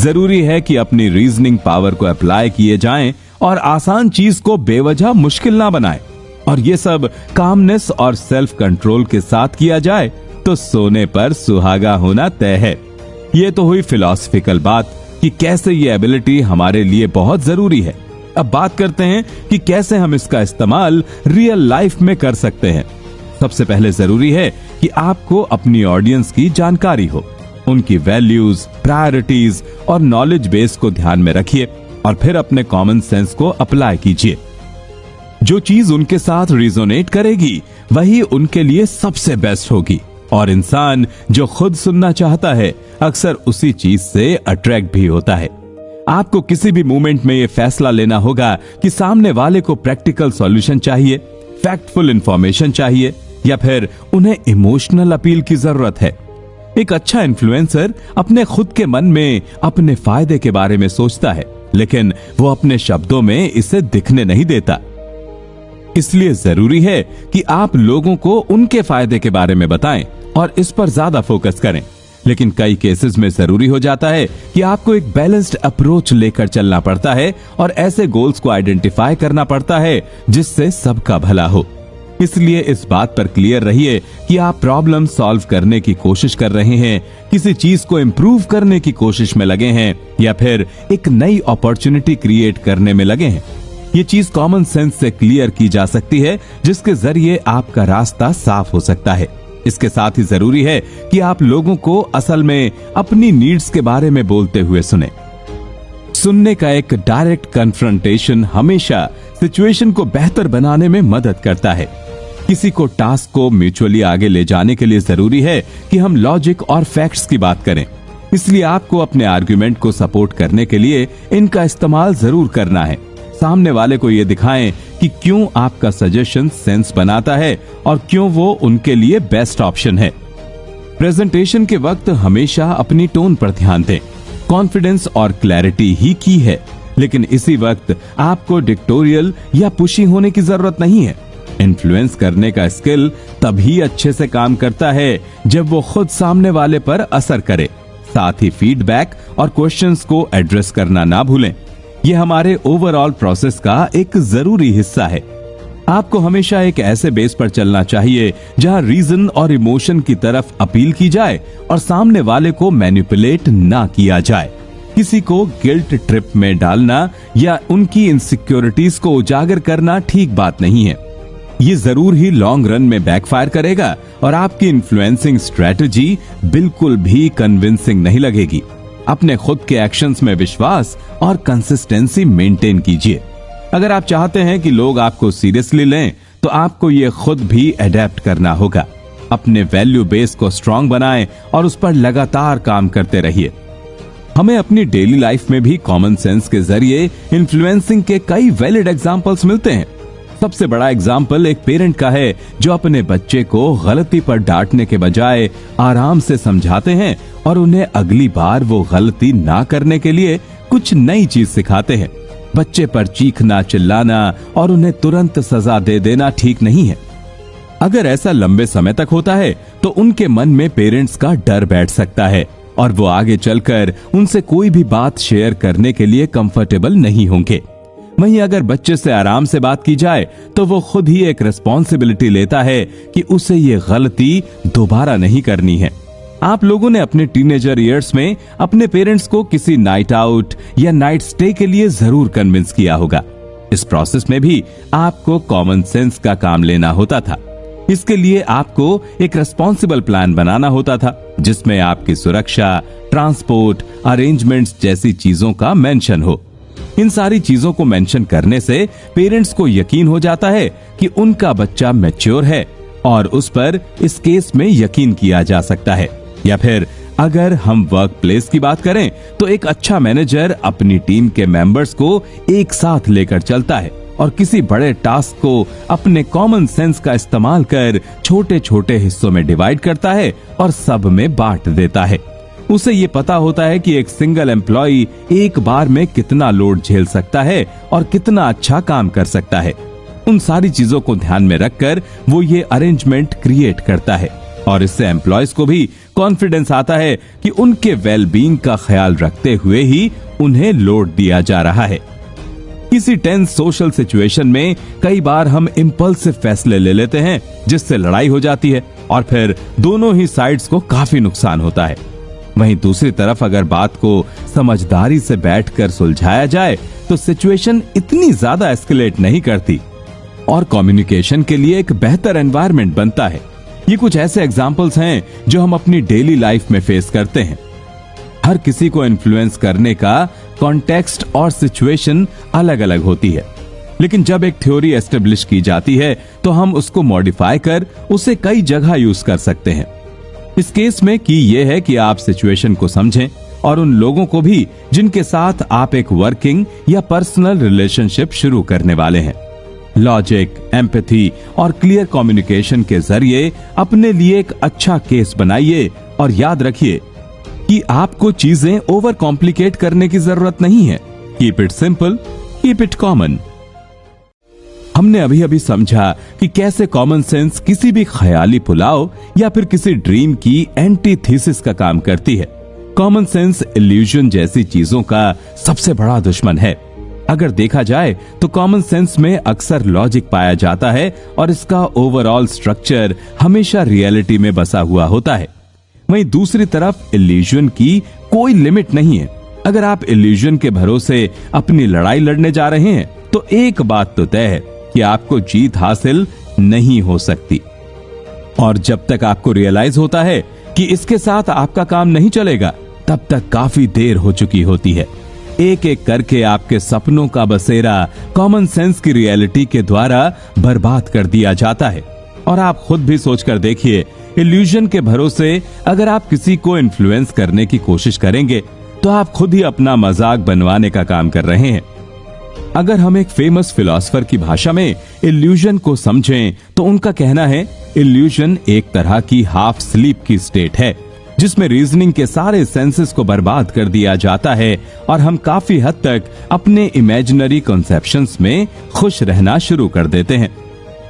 जरूरी है कि अपनी रीजनिंग पावर को अप्लाई किए जाएं और आसान चीज को बेवजह मुश्किल ना बनाएं, और ये सब कामनेस और सेल्फ कंट्रोल के साथ किया जाए तो सोने पर सुहागा होना तय है। ये तो हुई फिलॉसफिकल बात कि कैसे ये एबिलिटी हमारे लिए बहुत जरूरी है। अब बात करते हैं कि कैसे हम इसका इस्तेमाल रियल लाइफ में कर सकते हैं। सबसे पहले जरूरी है कि आपको अपनी ऑडियंस की जानकारी हो, उनकी वैल्यूज, प्रायोरिटीज और नॉलेज बेस को ध्यान में रखिए और फिर अपने कॉमन सेंस को अप्लाई कीजिए। जो चीज उनके साथ रिजोनेट करेगी वही उनके लिए सबसे बेस्ट होगी। और इंसान जो खुद सुनना चाहता है अक्सर उसी चीज से अट्रैक्ट भी होता है। आपको किसी भी मोमेंट में यह फैसला लेना होगा कि सामने वाले को प्रैक्टिकल सॉल्यूशन चाहिए, फैक्टफुल इंफॉर्मेशन चाहिए, या फिर उन्हें इमोशनल अपील की जरूरत है। एक अच्छा इन्फ्लुएंसर अपने खुद के मन में अपने फायदे के बारे में सोचता है, लेकिन वो अपने शब्दों में इसे दिखने नहीं देता। इसलिए जरूरी है कि आप लोगों को उनके फायदे के बारे में बताएं और इस पर ज्यादा फोकस करें। लेकिन कई केसेस में जरूरी हो जाता है कि आपको एक बैलेंस्ड अप्रोच लेकर चलना पड़ता है और ऐसे गोल्स को आइडेंटिफाई करना पड़ता है जिससे सबका भला हो। इसलिए इस बात पर क्लियर रहिए कि आप प्रॉब्लम सॉल्व करने की कोशिश कर रहे हैं, किसी चीज को इम्प्रूव करने की कोशिश में लगे हैं, या फिर एक नई अपॉर्चुनिटी क्रिएट करने में लगे हैं। ये चीज कॉमन सेंस से क्लियर की जा सकती है, जिसके जरिए आपका रास्ता साफ हो सकता है। इसके साथ ही जरूरी है कि आप लोगों को असल में अपनी नीड्स के बारे में बोलते हुए सुने। सुनने का एक डायरेक्ट कन्फ्रंटेशन हमेशा सिचुएशन को बेहतर बनाने में मदद करता है। किसी को टास्क को म्यूचुअली आगे ले जाने के लिए जरूरी है कि हम लॉजिक और फैक्ट्स की बात करें। इसलिए आपको अपने आर्गुमेंट को सपोर्ट करने के लिए इनका इस्तेमाल जरूर करना है। सामने वाले को यह दिखाएं कि क्यों आपका सजेशन सेंस बनाता है और क्यों वो उनके लिए बेस्ट ऑप्शन है। प्रेजेंटेशन के वक्त हमेशा अपनी टोन पर ध्यान दें। कॉन्फिडेंस और क्लैरिटी ही की है, लेकिन इसी वक्त आपको डिक्टोरियल या पुशी होने की जरूरत नहीं है। इन्फ्लुएंस करने का स्किल तभी अच्छे से काम करता है जब वो खुद सामने वाले पर असर करे। साथ ही फीडबैक और क्वेश्चंस को एड्रेस करना ना भूलें। यह हमारे ओवरऑल प्रोसेस का एक जरूरी हिस्सा है। आपको हमेशा एक ऐसे बेस पर चलना चाहिए जहां रीजन और इमोशन की तरफ अपील की जाए और सामने वाले को मैनिपुलेट ना किया जाए। किसी को गिल्ट ट्रिप में डालना या उनकी इनसिक्योरिटीज को उजागर करना ठीक बात नहीं है। ये जरूर ही लॉन्ग रन में बैकफायर करेगा और आपकी इन्फ्लुएंसिंग स्ट्रेटजी बिल्कुल भी कन्विंसिंग नहीं लगेगी। अपने खुद के एक्शंस में विश्वास और कंसिस्टेंसी मेंटेन कीजिए। अगर आप चाहते हैं कि लोग आपको सीरियसली लें, तो आपको ये खुद भी अडेप्ट करना होगा। अपने वैल्यू बेस को स्ट्रांग बनाएं और उस पर लगातार काम करते रहिए। हमें अपनी डेली लाइफ में भी कॉमन सेंस के जरिए इन्फ्लुएंसिंग के कई वैलिड एग्जाम्पल्स मिलते हैं। सबसे बड़ा एग्जाम्पल एक पेरेंट का है जो अपने बच्चे को गलती पर डांटने के बजाय आराम से समझाते हैं और उन्हें अगली बार वो गलती ना करने के लिए कुछ नई चीज सिखाते हैं। बच्चे पर चीखना, चिल्लाना और उन्हें तुरंत सजा दे देना ठीक नहीं है। अगर ऐसा लंबे समय तक होता है तो उनके मन में पेरेंट्स का डर बैठ सकता है और वो आगे चलकर उनसे कोई भी बात शेयर करने के लिए कंफर्टेबल नहीं होंगे। वहीं अगर बच्चे से आराम से बात की जाए तो वो खुद ही एक रिस्पॉन्सिबिलिटी लेता है कि उसे ये गलती दोबारा नहीं करनी है। आप लोगों ने अपने टीनेजर ईयर्स में अपने पेरेंट्स को किसी नाइट आउट या नाइट स्टे के लिए जरूर कन्विंस किया होगा। इस प्रोसेस में भी आपको कॉमन सेंस का काम लेना होता था। इसके लिए आपको एक रिस्पॉन्सिबल प्लान बनाना होता था, जिसमें आपकी सुरक्षा, ट्रांसपोर्ट, अरेंजमेंट्स जैसी चीजों का मेंशन हो। इन सारी चीजों को मेंशन करने से पेरेंट्स को यकीन हो जाता है कि उनका बच्चा मैच्योर है और उस पर इस केस में यकीन किया जा सकता है। या फिर अगर हम वर्क प्लेस की बात करें तो एक अच्छा मैनेजर अपनी टीम के मेंबर्स को एक साथ लेकर चलता है और किसी बड़े टास्क को अपने कॉमन सेंस का इस्तेमाल कर छोटे छोटे हिस्सों में डिवाइड करता है और सब में बांट देता है। उसे ये पता होता है कि एक सिंगल एम्प्लॉय एक बार में कितना लोड झेल सकता है और कितना अच्छा काम कर सकता है। उन सारी चीजों को ध्यान में रखकर वो ये अरेंजमेंट क्रिएट करता है और इससे एम्प्लॉयज को भी कॉन्फिडेंस आता है कि उनके वेलबींग का ख्याल रखते हुए ही उन्हें लोड दिया जा रहा है। किसी टेंस सोशल सिचुएशन में कई बार हम इम्पल्सिव फैसले ले लेते हैं, जिससे लड़ाई हो जाती है और फिर दोनों ही साइड्स को काफी नुकसान होता है। वहीं दूसरी तरफ अगर बात को समझदारी से बैठकर सुलझाया जाए तो सिचुएशन इतनी ज्यादा एस्केलेट नहीं करती और कम्युनिकेशन के लिए एक बेहतर एनवायरनमेंट बनता है। ये कुछ ऐसे एग्जाम्पल्स हैं जो हम अपनी डेली लाइफ में फेस करते हैं। हर किसी को इन्फ्लुएंस करने का कॉन्टेक्स्ट और सिचुएशन अलग अलग होती है, लेकिन जब एक थ्योरी एस्टेब्लिश की जाती है तो हम उसको मॉडिफाई कर उसे कई जगह यूज कर सकते हैं। इस केस में की ये है कि आप सिचुएशन को समझें और उन लोगों को भी जिनके साथ आप एक वर्किंग या पर्सनल रिलेशनशिप शुरू करने वाले हैं। लॉजिक, एम्पैथी और क्लियर कम्युनिकेशन के जरिए अपने लिए एक अच्छा केस बनाइए और याद रखिए कि आपको चीजें ओवर कॉम्प्लिकेट करने की जरूरत नहीं है। Keep it simple, keep it common. हमने अभी अभी समझा कि कैसे कॉमन सेंस किसी भी ख्याली पुलाव या फिर किसी ड्रीम की एंटीथीसिस का काम करती है। कॉमन सेंस इल्यूजन जैसी चीजों का सबसे बड़ा दुश्मन है। अगर देखा जाए तो कॉमन सेंस में अक्सर लॉजिक पाया जाता है और इसका ओवरऑल स्ट्रक्चर हमेशा रियलिटी में बसा हुआ होता है। वहीं दूसरी तरफ इल्यूजन की कोई लिमिट नहीं है। अगर आप इल्यूजन के भरोसे अपनी लड़ाई लड़ने जा रहे हैं तो एक बात तो तय है कि आपको जीत हासिल नहीं हो सकती। और जब तक आपको रियलाइज होता है कि इसके साथ आपका काम नहीं चलेगा, तब तक काफी देर हो चुकी होती है। एक एक करके आपके सपनों का बसेरा कॉमन सेंस की रियलिटी के द्वारा बर्बाद कर दिया जाता है। और आप खुद भी सोचकर देखिए, इल्यूजन के भरोसे अगर आप किसी को इन्फ्लुएंस करने की कोशिश करेंगे तो आप खुद ही अपना मजाक बनवाने का काम कर रहे हैं। अगर हम एक फेमस फिलोसोफर की भाषा में इल्यूजन को समझें तो उनका कहना है, इल्यूजन एक तरह की हाफ स्लीप की स्टेट है जिसमें रीजनिंग के सारे सेंसेस को बर्बाद कर दिया जाता है और हम काफी हद तक अपने इमेजिनरी कॉन्सेप्शंस में खुश रहना शुरू कर देते हैं।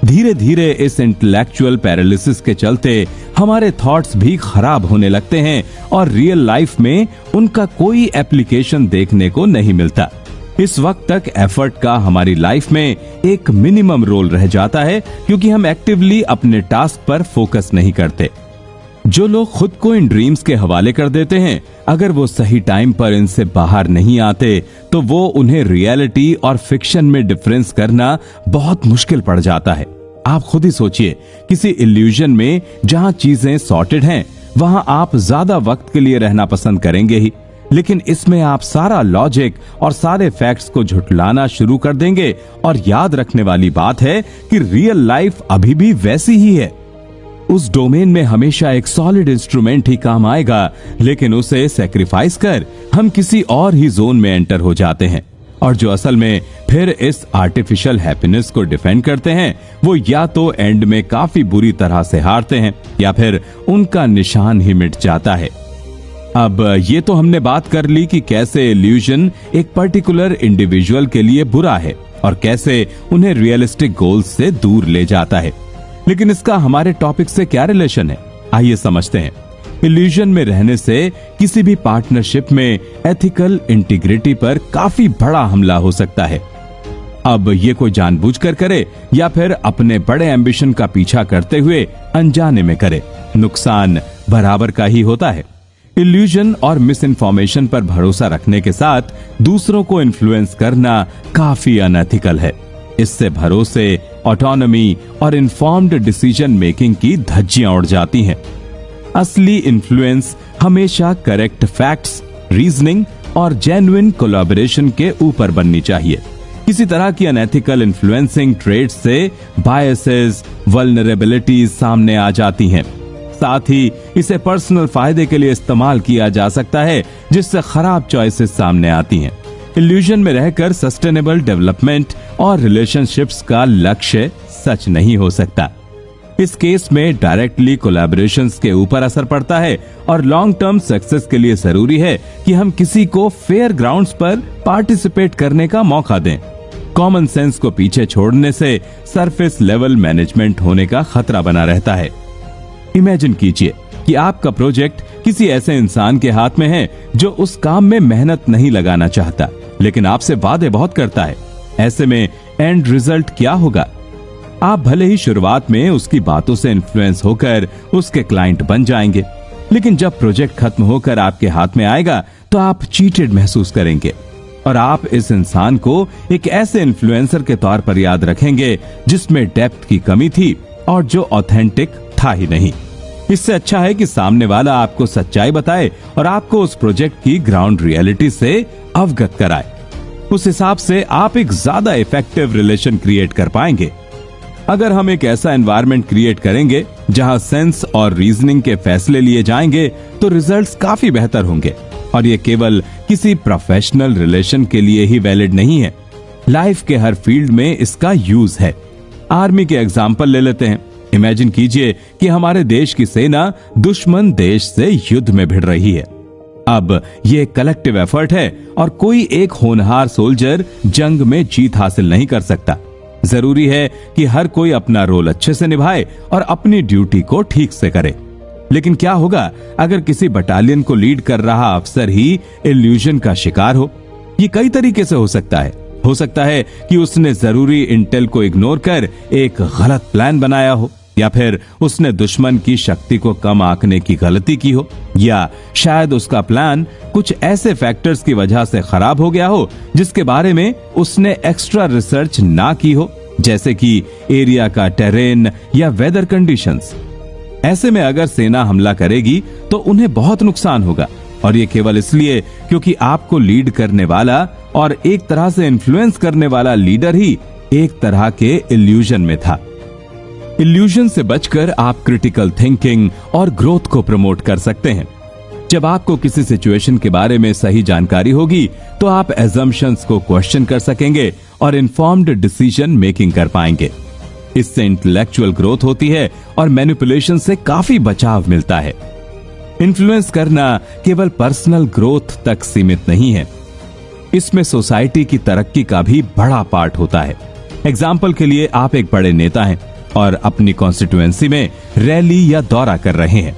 धीरे धीरे इस इंटेलेक्चुअल पैरालिसिस के चलते हमारे थॉट्स भी खराब होने लगते हैं और रियल लाइफ में उनका कोई एप्लीकेशन देखने को नहीं मिलता। इस वक्त तक एफर्ट का हमारी लाइफ में एक मिनिमम रोल रह जाता है क्योंकि हम एक्टिवली अपने टास्क पर फोकस नहीं करते। जो लोग खुद को इन ड्रीम्स के हवाले कर देते हैं, अगर वो सही टाइम पर इनसे बाहर नहीं आते तो वो उन्हें रियलिटी और फिक्शन में डिफरेंस करना बहुत मुश्किल पड़ जाता है। आप खुद ही सोचिए, किसी इल्यूजन में जहां चीजें सॉर्टेड हैं, वहां आप ज्यादा वक्त के लिए रहना पसंद करेंगे ही, लेकिन इसमें आप सारा लॉजिक और सारे फैक्ट्स को झुठलाना शुरू कर देंगे। और याद रखने वाली बात है कि रियल लाइफ अभी भी वैसी ही है। उस डोमेन में हमेशा एक सॉलिड इंस्ट्रूमेंट ही काम आएगा, लेकिन उसे सैक्रिफाइस कर हम किसी और ही जोन में एंटर हो जाते हैं। और जो असल में फिर इस आर्टिफिशियल हैप्पीनेस को डिफेंड करते हैं, वो या तो एंड में काफी बुरी तरह से हारते हैं या फिर उनका निशान ही मिट जाता है। अब ये तो हमने बात कर ली कि कैसे इल्यूजन एक पर्टिकुलर इंडिविजुअल के लिए बुरा है और कैसे उन्हें रियलिस्टिक गोल्स से दूर ले जाता है, लेकिन इसका हमारे टॉपिक से क्या रिलेशन है, आइए समझते हैं। इल्यूजन में रहने से किसी भी पार्टनरशिप में एथिकल इंटीग्रिटी पर काफी बड़ा हमला हो सकता है। अब ये कोई जानबूझकर करे या फिर अपने बड़े एम्बिशन का पीछा करते हुए अनजाने में करे, नुकसान बराबर का ही होता है। इल्यूजन और मिस इन्फॉर्मेशन पर भरोसा रखने के साथ दूसरों को इन्फ्लुएंस करना काफी अनएथिकल है। इससे भरोसे, ऑटोनॉमी और इन्फॉर्म्ड डिसीजन मेकिंग की धज्जियां उड़ जाती हैं। असली इन्फ्लुएंस हमेशा करेक्ट फैक्ट्स, रीजनिंग और जेन्युइन कोलैबोरेशन के ऊपर बननी चाहिए। किसी तरह की अनएथिकल इन्फ्लुएंसिंग ट्रेड्स से बायसेस, वल्नरेबिलिटीज सामने आ जाती हैं। साथ ही इसे पर्सनल फायदे के लिए इस्तेमाल किया जा सकता है, जिससे खराब चॉइसेस सामने आती हैं। इल्यूजन में रहकर सस्टेनेबल डेवलपमेंट और रिलेशनशिप्स का लक्ष्य सच नहीं हो सकता। इस केस में डायरेक्टली कोलैबोरेशंस के ऊपर असर पड़ता है और लॉन्ग टर्म सक्सेस के लिए जरूरी है कि हम किसी को फेयर ग्राउंड्स पर पार्टिसिपेट करने का मौका दें। कॉमन सेंस को पीछे छोड़ने से सरफेस लेवल मैनेजमेंट होने का खतरा बना रहता है। इमेजिन कीजिए कि आपका प्रोजेक्ट किसी ऐसे इंसान के हाथ में है जो उस काम में मेहनत नहीं लगाना चाहता, लेकिन आपसे वादे बहुत करता है। ऐसे में एंड रिजल्ट क्या होगा? आप भले ही शुरुआत में उसकी बातों से इन्फ्लुएंस होकर उसके क्लाइंट बन जाएंगे, लेकिन जब प्रोजेक्ट खत्म होकर आपके हाथ में आएगा तो आप चीटेड महसूस करेंगे और आप इस इंसान को एक ऐसे इन्फ्लुएंसर के तौर पर याद रखेंगे जिसमें डेप्थ की कमी थी और जो ऑथेंटिक था ही नहीं। इससे अच्छा है कि सामने वाला आपको सच्चाई बताए और आपको उस प्रोजेक्ट की ग्राउंड रियलिटी से अवगत कराए। उस हिसाब से आप एक ज्यादा इफेक्टिव रिलेशन क्रिएट कर पाएंगे। अगर हम एक ऐसा एनवायरनमेंट क्रिएट करेंगे जहां सेंस और रीजनिंग के फैसले लिए जाएंगे तो रिजल्ट्स काफी बेहतर होंगे। और ये केवल किसी प्रोफेशनल रिलेशन के लिए ही वैलिड नहीं है, लाइफ के हर फील्ड में इसका यूज है। आर्मी के एग्जाम्पल ले लेते हैं। इमेजिन कीजिए कि हमारे देश की सेना दुश्मन देश से युद्ध में भिड़ रही है। अब ये कलेक्टिव एफर्ट है और कोई एक होनहार सोल्जर जंग में जीत हासिल नहीं कर सकता। जरूरी है कि हर कोई अपना रोल अच्छे से निभाए और अपनी ड्यूटी को ठीक से करे। लेकिन क्या होगा अगर किसी बटालियन को लीड कर रहा अफसर ही इल्यूजन का शिकार हो? ये कई तरीके से हो सकता है। हो सकता है कि उसने जरूरी इंटेल को इग्नोर कर एक गलत प्लान बनाया हो, या फिर उसने दुश्मन की शक्ति को कम आंकने की गलती की हो, या शायद उसका प्लान कुछ ऐसे फैक्टर्स की वजह से खराब हो गया हो जिसके बारे में उसने एक्स्ट्रा रिसर्च ना की हो, जैसे कि एरिया का टेरेन या वेदर कंडीशंस। ऐसे में अगर सेना हमला करेगी तो उन्हें बहुत नुकसान होगा, और ये केवल इसलिए क्योंकि आपको लीड करने वाला और एक तरह से इन्फ्लुएंस करने वाला लीडर ही एक तरह के इल्यूजन में था। इल्यूजन से बचकर आप क्रिटिकल थिंकिंग और ग्रोथ को प्रमोट कर सकते हैं। जब आपको किसी सिचुएशन के बारे में सही जानकारी होगी तो आप एजम्पशंस को क्वेश्चन कर सकेंगे और इन्फॉर्म्ड डिसीजन मेकिंग कर पाएंगे। इससे इंटेलेक्चुअल ग्रोथ होती है और मैनिपुलेशन से काफी बचाव मिलता है। इन्फ्लुएंस करना केवल पर्सनल ग्रोथ तक सीमित नहीं है, इसमें सोसाइटी की तरक्की का भी बड़ा पार्ट होता है। एग्जाम्पल के लिए आप एक बड़े नेता हैं और अपनी कॉन्स्टिट्यूएंसी में रैली या दौरा कर रहे हैं।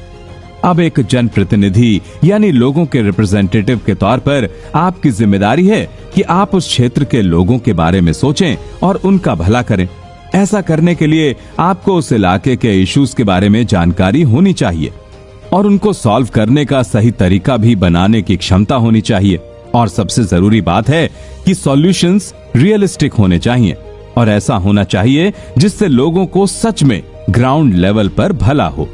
अब एक जनप्रतिनिधि यानी लोगों के रिप्रेजेंटेटिव के तौर पर आपकी जिम्मेदारी है कि आप उस क्षेत्र के लोगों के बारे में सोचें और उनका भला करें। ऐसा करने के लिए आपको उस इलाके के इश्यूज के बारे में जानकारी होनी चाहिए और उनको सॉल्व करने का सही तरीका भी बनाने की क्षमता होनी चाहिए। और सबसे जरूरी बात है कि सॉल्यूशंस रियलिस्टिक होने चाहिए और ऐसा होना चाहिए जिससे लोगों को सच में ग्राउंड लेवल पर भला हो।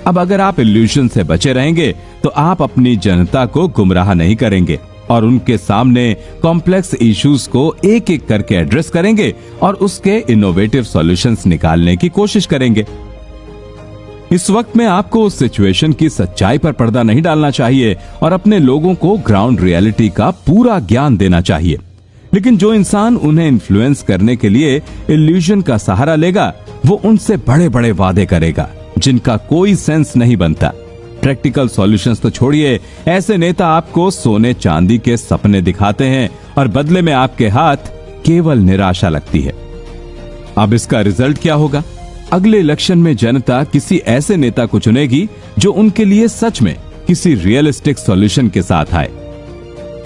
अब अगर आप इल्यूजन से बचे रहेंगे तो आप अपनी जनता को गुमराह नहीं करेंगे और उनके सामने कॉम्प्लेक्स इश्यूज को एक एक करके एड्रेस करेंगे और उसके इनोवेटिव सॉल्यूशंस निकालने की कोशिश करेंगे। इस वक्त में आपको उस सिचुएशन की सच्चाई पर पर्दा नहीं डालना चाहिए और अपने लोगों को ग्राउंड रियलिटी का पूरा ज्ञान देना चाहिए। लेकिन जो इंसान उन्हें इन्फ्लुएंस करने के लिए इल्यूजन का सहारा लेगा वो उनसे बड़े बड़े वादे करेगा जिनका कोई सेंस नहीं बनता। प्रैक्टिकल सॉल्यूशंस तो छोड़िए, ऐसे नेता आपको सोने चांदी के सपने दिखाते हैं और बदले में आपके हाथ केवल निराशा लगती है। अब इसका रिजल्ट क्या होगा? अगले इलेक्शन में जनता किसी ऐसे नेता को चुनेगी जो उनके लिए सच में किसी रियलिस्टिक सॉल्यूशन के साथ आए।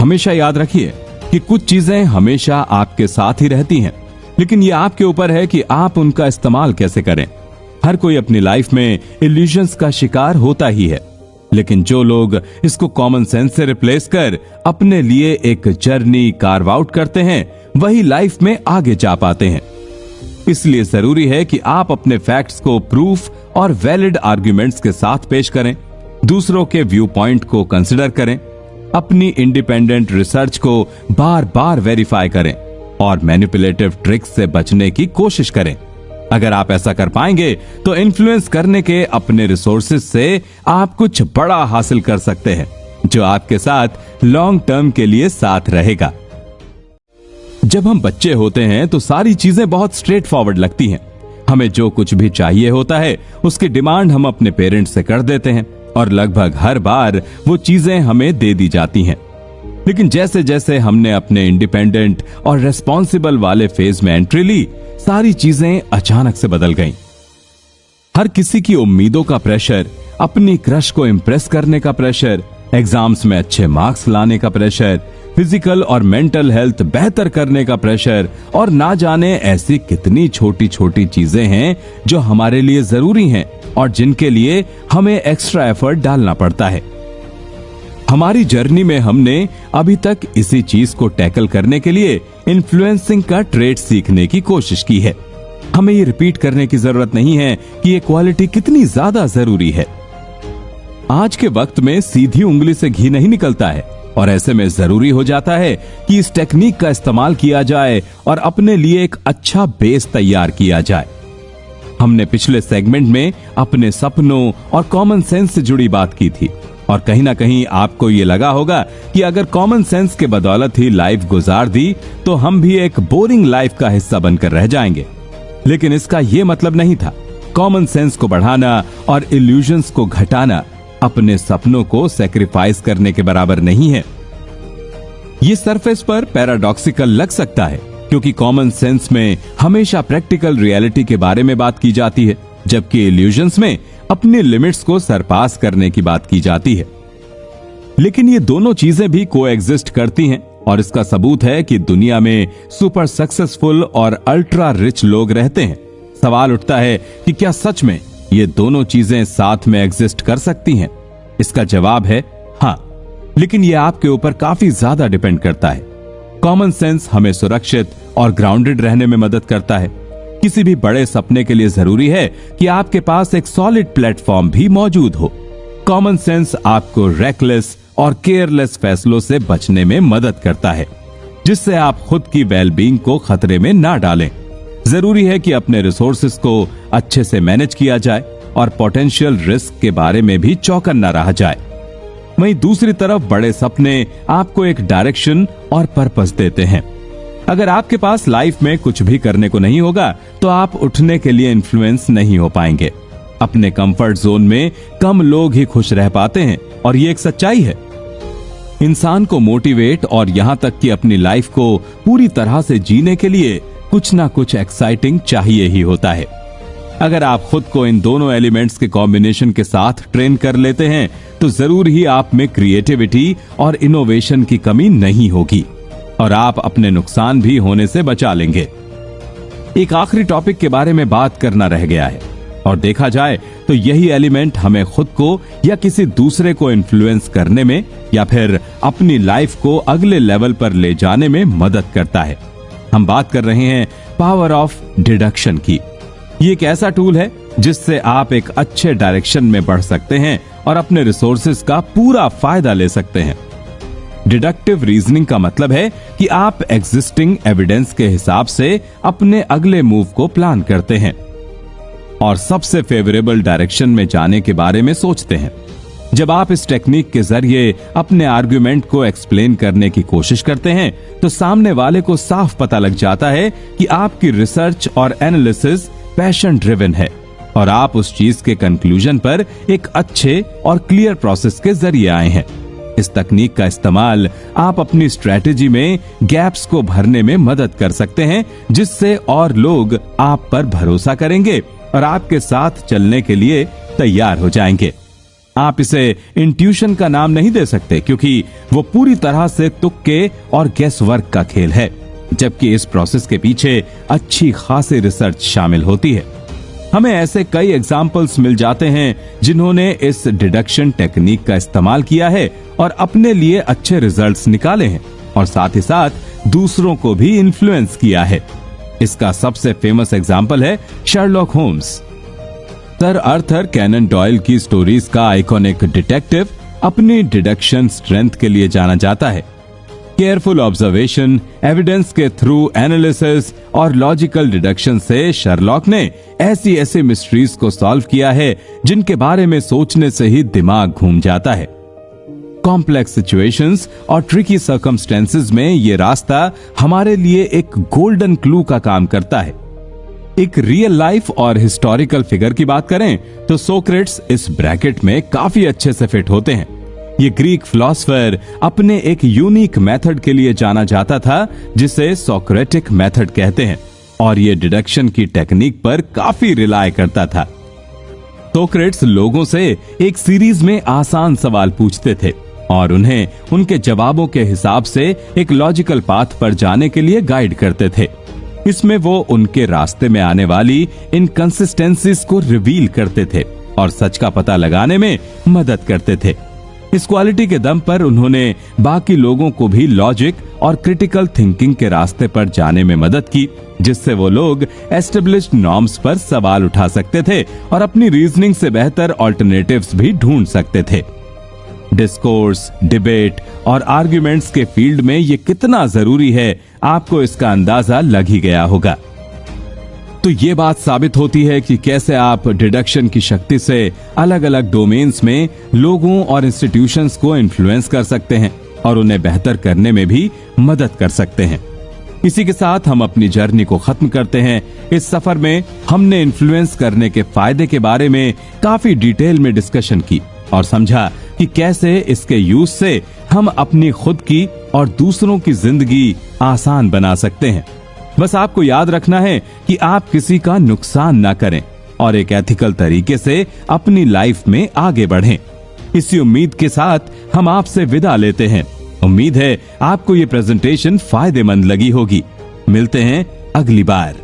हमेशा याद रखिए कि कुछ चीजें हमेशा आपके साथ ही रहती हैं, लेकिन ये आपके ऊपर है कि आप उनका इस्तेमाल कैसे करें। हर कोई अपनी लाइफ में इल्यूजन्स का शिकार होता ही है, लेकिन जो लोग इसको कॉमन सेंस से रिप्लेस कर अपने लिए एक जर्नी कार्व आउट करते हैं वही लाइफ में आगे जा पाते हैं। इसलिए जरूरी है कि आप अपने फैक्ट्स को प्रूफ और वैलिड आर्ग्यूमेंट्स के साथ पेश करें, दूसरों के व्यू पॉइंट को कंसिडर करें, अपनी इंडिपेंडेंट रिसर्च को बार बार वेरीफाई करें और मैनिपुलेटिव ट्रिक्स से बचने की कोशिश करें। अगर आप ऐसा कर पाएंगे तो इन्फ्लुएंस करने के अपने रिसोर्सेज से आप कुछ बड़ा हासिल कर सकते हैं जो आपके साथ लॉन्ग टर्म के लिए साथ रहेगा। जब हम बच्चे होते हैं तो सारी चीजें बहुत स्ट्रेट फॉरवर्ड लगती हैं। हमें जो कुछ भी चाहिए होता है उसकी डिमांड हम अपने पेरेंट्स से कर देते हैं और लगभग हर बार वो चीजें हमें दे दी जाती हैं। लेकिन जैसे जैसे हमने अपने इंडिपेंडेंट और रेस्पॉन्सिबल वाले फेज में एंट्री ली, सारी चीजें अचानक से बदल गईं। हर किसी की उम्मीदों का प्रेशर, अपनी क्रश को इंप्रेस करने का प्रेशर, एग्जाम्स में अच्छे मार्क्स लाने का प्रेशर, फिजिकल और मेंटल हेल्थ बेहतर करने का प्रेशर और ना जाने ऐसी कितनी छोटी छोटी चीजें हैं जो हमारे लिए जरूरी हैं और जिनके लिए हमें एक्स्ट्रा एफर्ट डालना पड़ता है। हमारी जर्नी में हमने अभी तक इसी चीज को टैकल करने के लिए इन्फ्लुएंसिंग का ट्रेड सीखने की कोशिश की है। हमें ये रिपीट करने की जरूरत नहीं है कि ये क्वालिटी कितनी ज्यादा जरूरी है। आज के वक्त में सीधी उंगली से घी नहीं निकलता है, और ऐसे में जरूरी हो जाता है कि इस टेक्निक का इस्तेमाल किया जाए और अपने लिए एक अच्छा बेस तैयार किया जाए। हमने पिछले सेगमेंट में अपने सपनों और कॉमन सेंस से जुड़ी बात की थी और कहीं ना कहीं आपको ये लगा होगा कि अगर कॉमन सेंस के बदौलत ही लाइफ गुजार दी तो हम भी एक बोरिंग लाइफ का हिस्सा बनकर रह जाएंगे। लेकिन इसका ये मतलब नहीं था। कॉमन सेंस को बढ़ाना और इल्यूजन्स को घटाना अपने सपनों को सैक्रिफाइस करने के बराबर नहीं है। ये सरफेस पर पैराडॉक्सिकल लग सकता है क्योंकि कॉमन सेंस में हमेशा प्रैक्टिकल रियलिटी के बारे में बात की जाती है, जबकि इल्यूजन्स में अपनी लिमिट्स को सरपास करने की बात की जाती है। लेकिन ये दोनों चीजें भी कोएग्जिस्ट करती हैं और इसका सबूत है कि दुनिया में सुपर सक्सेसफुल और अल्ट्रा रिच लोग रहते हैं। सवाल उठता है कि क्या सच में ये दोनों चीजें साथ में एग्जिस्ट कर सकती हैं? इसका जवाब है हाँ, लेकिन ये आपके ऊपर काफी ज्यादा डिपेंड करता है। कॉमन सेंस हमें सुरक्षित और ग्राउंडेड रहने में मदद करता है। किसी भी बड़े सपने के लिए जरूरी है कि आपके पास एक सॉलिड प्लेटफॉर्म भी मौजूद हो। कॉमन सेंस आपको रेकलेस और केयरलेस फैसलों से बचने में मदद करता है, जिससे आप खुद की वेलबींग को खतरे में ना डालें। जरूरी है कि अपने रिसोर्सेस को अच्छे से मैनेज किया जाए और पोटेंशियल रिस्क के बारे में भी चौकन्ना रहा जाए। वहीं दूसरी तरफ बड़े सपने आपको एक डायरेक्शन और पर्पस देते हैं। अगर आपके पास लाइफ में कुछ भी करने को नहीं होगा तो आप उठने के लिए इन्फ्लुएंस नहीं हो पाएंगे। अपने कंफर्ट जोन में कम लोग ही खुश रह पाते हैं और ये एक सच्चाई है। इंसान को मोटिवेट और यहां तक कि अपनी लाइफ को पूरी तरह से जीने के लिए कुछ ना कुछ एक्साइटिंग चाहिए ही होता है। अगर आप खुद को इन दोनों एलिमेंट्स के कॉम्बिनेशन के साथ ट्रेन कर लेते हैं तो जरूर ही आप में क्रिएटिविटी और इनोवेशन की कमी नहीं होगी और आप अपने नुकसान भी होने से बचा लेंगे। एक आखिरी टॉपिक के बारे में बात करना रह गया है और देखा जाए तो यही एलिमेंट हमें खुद को या किसी दूसरे को इन्फ्लुएंस करने में या फिर अपनी लाइफ को अगले लेवल पर ले जाने में मदद करता है। हम बात कर रहे हैं पावर ऑफ डिडक्शन की। ये एक ऐसा टूल है जिससे आप एक अच्छे डायरेक्शन में बढ़ सकते हैं और अपने रिसोर्सेज का पूरा फायदा ले सकते हैं। डिडक्टिव रीजनिंग का मतलब है कि आप एग्जिस्टिंग एविडेंस के हिसाब से अपने अगले मूव को प्लान करते हैं और सबसे फेवरेबल डायरेक्शन में जाने के बारे में सोचते हैं। जब आप इस टेक्निक के जरिए अपने आर्गुमेंट को एक्सप्लेन करने की कोशिश करते हैं तो सामने वाले को साफ पता लग जाता है कि आपकी रिसर्च और एनालिसिस पैशन ड्रिवन है और आप उस चीज के कंक्लूजन पर एक अच्छे और क्लियर प्रोसेस के जरिए आए हैं। इस तकनीक का इस्तेमाल आप अपनी स्ट्रेटेजी में गैप्स को भरने में मदद कर सकते हैं, जिससे और लोग आप पर भरोसा करेंगे और आपके साथ चलने के लिए तैयार हो जाएंगे। आप इसे इंट्यूशन का नाम नहीं दे सकते क्योंकि वो पूरी तरह से तुक्के और गेस वर्क का खेल है, जबकि इस प्रोसेस के पीछे अच्छी खासी रिसर्च शामिल होती है। हमें ऐसे कई एग्जाम्पल्स मिल जाते हैं जिन्होंने इस डिडक्शन टेक्निक का इस्तेमाल किया है और अपने लिए अच्छे रिजल्ट्स निकाले हैं और साथ ही साथ दूसरों को भी इन्फ्लुएंस किया है। इसका सबसे फेमस एग्जाम्पल है Sherlock Holmes. Sir Arthur Conan Doyle की स्टोरीज का आइकॉनिक डिटेक्टिव अपनी डिडक्शन स्ट्रेंथ के लिए जाना जाता है। केयरफुल ऑब्जर्वेशन, एविडेंस के थ्रू एनालिसिस और लॉजिकल डिडक्शन से शर्लॉक ने ऐसी ऐसी मिस्ट्रीज को सॉल्व किया है जिनके बारे में सोचने से ही दिमाग घूम जाता है। कॉम्प्लेक्स सिचुएशंस और ट्रिकी सर्कमस्टेंसेस में ये रास्ता हमारे लिए एक गोल्डन क्लू का काम करता है। एक रियल लाइफ और हिस्टोरिकल फिगर की बात करें तो सोक्रेट्स इस ब्रैकेट में काफी अच्छे से फिट होते हैं। ये ग्रीक फिलोसोफर अपने एक यूनिक मेथड के लिए जाना जाता था जिसे सोक्रेटिक मेथड कहते हैं और ये डिडक्शन की टेक्निक पर काफी रिलाय करता था। सोक्रेट्स लोगों से एक सीरीज में आसान सवाल पूछते थे और उन्हें उनके जवाबों के हिसाब से एक लॉजिकल पाथ पर जाने के लिए गाइड करते थे। इसमें वो उनके रास्ते में आने वाली इनकंसिस्टेंसीज को रिवील करते थे और सच का पता लगाने में मदद करते थे। इस क्वालिटी के दम पर उन्होंने बाकी लोगों को भी लॉजिक और क्रिटिकल थिंकिंग के रास्ते पर जाने में मदद की, जिससे वो लोग एस्टेब्लिश्ड नॉर्म्स पर सवाल उठा सकते थे और अपनी रीजनिंग से बेहतर ऑल्टरनेटिव्स भी ढूंढ सकते थे। डिस्कोर्स, डिबेट और आर्ग्यूमेंट्स के फील्ड में ये कितना जरूरी है, आपको इसका अंदाजा लग ही गया होगा। तो ये बात साबित होती है कि कैसे आप डिडक्शन की शक्ति से अलग अलग डोमेन्स में लोगों और इंस्टीट्यूशंस को इन्फ्लुएंस कर सकते हैं और उन्हें बेहतर करने में भी मदद कर सकते हैं। इसी के साथ हम अपनी जर्नी को खत्म करते हैं। इस सफर में हमने इन्फ्लुएंस करने के फायदे के बारे में काफी डिटेल में डिस्कशन की और समझा कि कैसे इसके यूज से हम अपनी खुद की और दूसरों की जिंदगी आसान बना सकते हैं। बस आपको याद रखना है कि आप किसी का नुकसान ना करें और एक एथिकल तरीके से अपनी लाइफ में आगे बढ़ें। इसी उम्मीद के साथ हम आपसे विदा लेते हैं। उम्मीद है आपको ये प्रेजेंटेशन फायदेमंद लगी होगी। मिलते हैं अगली बार।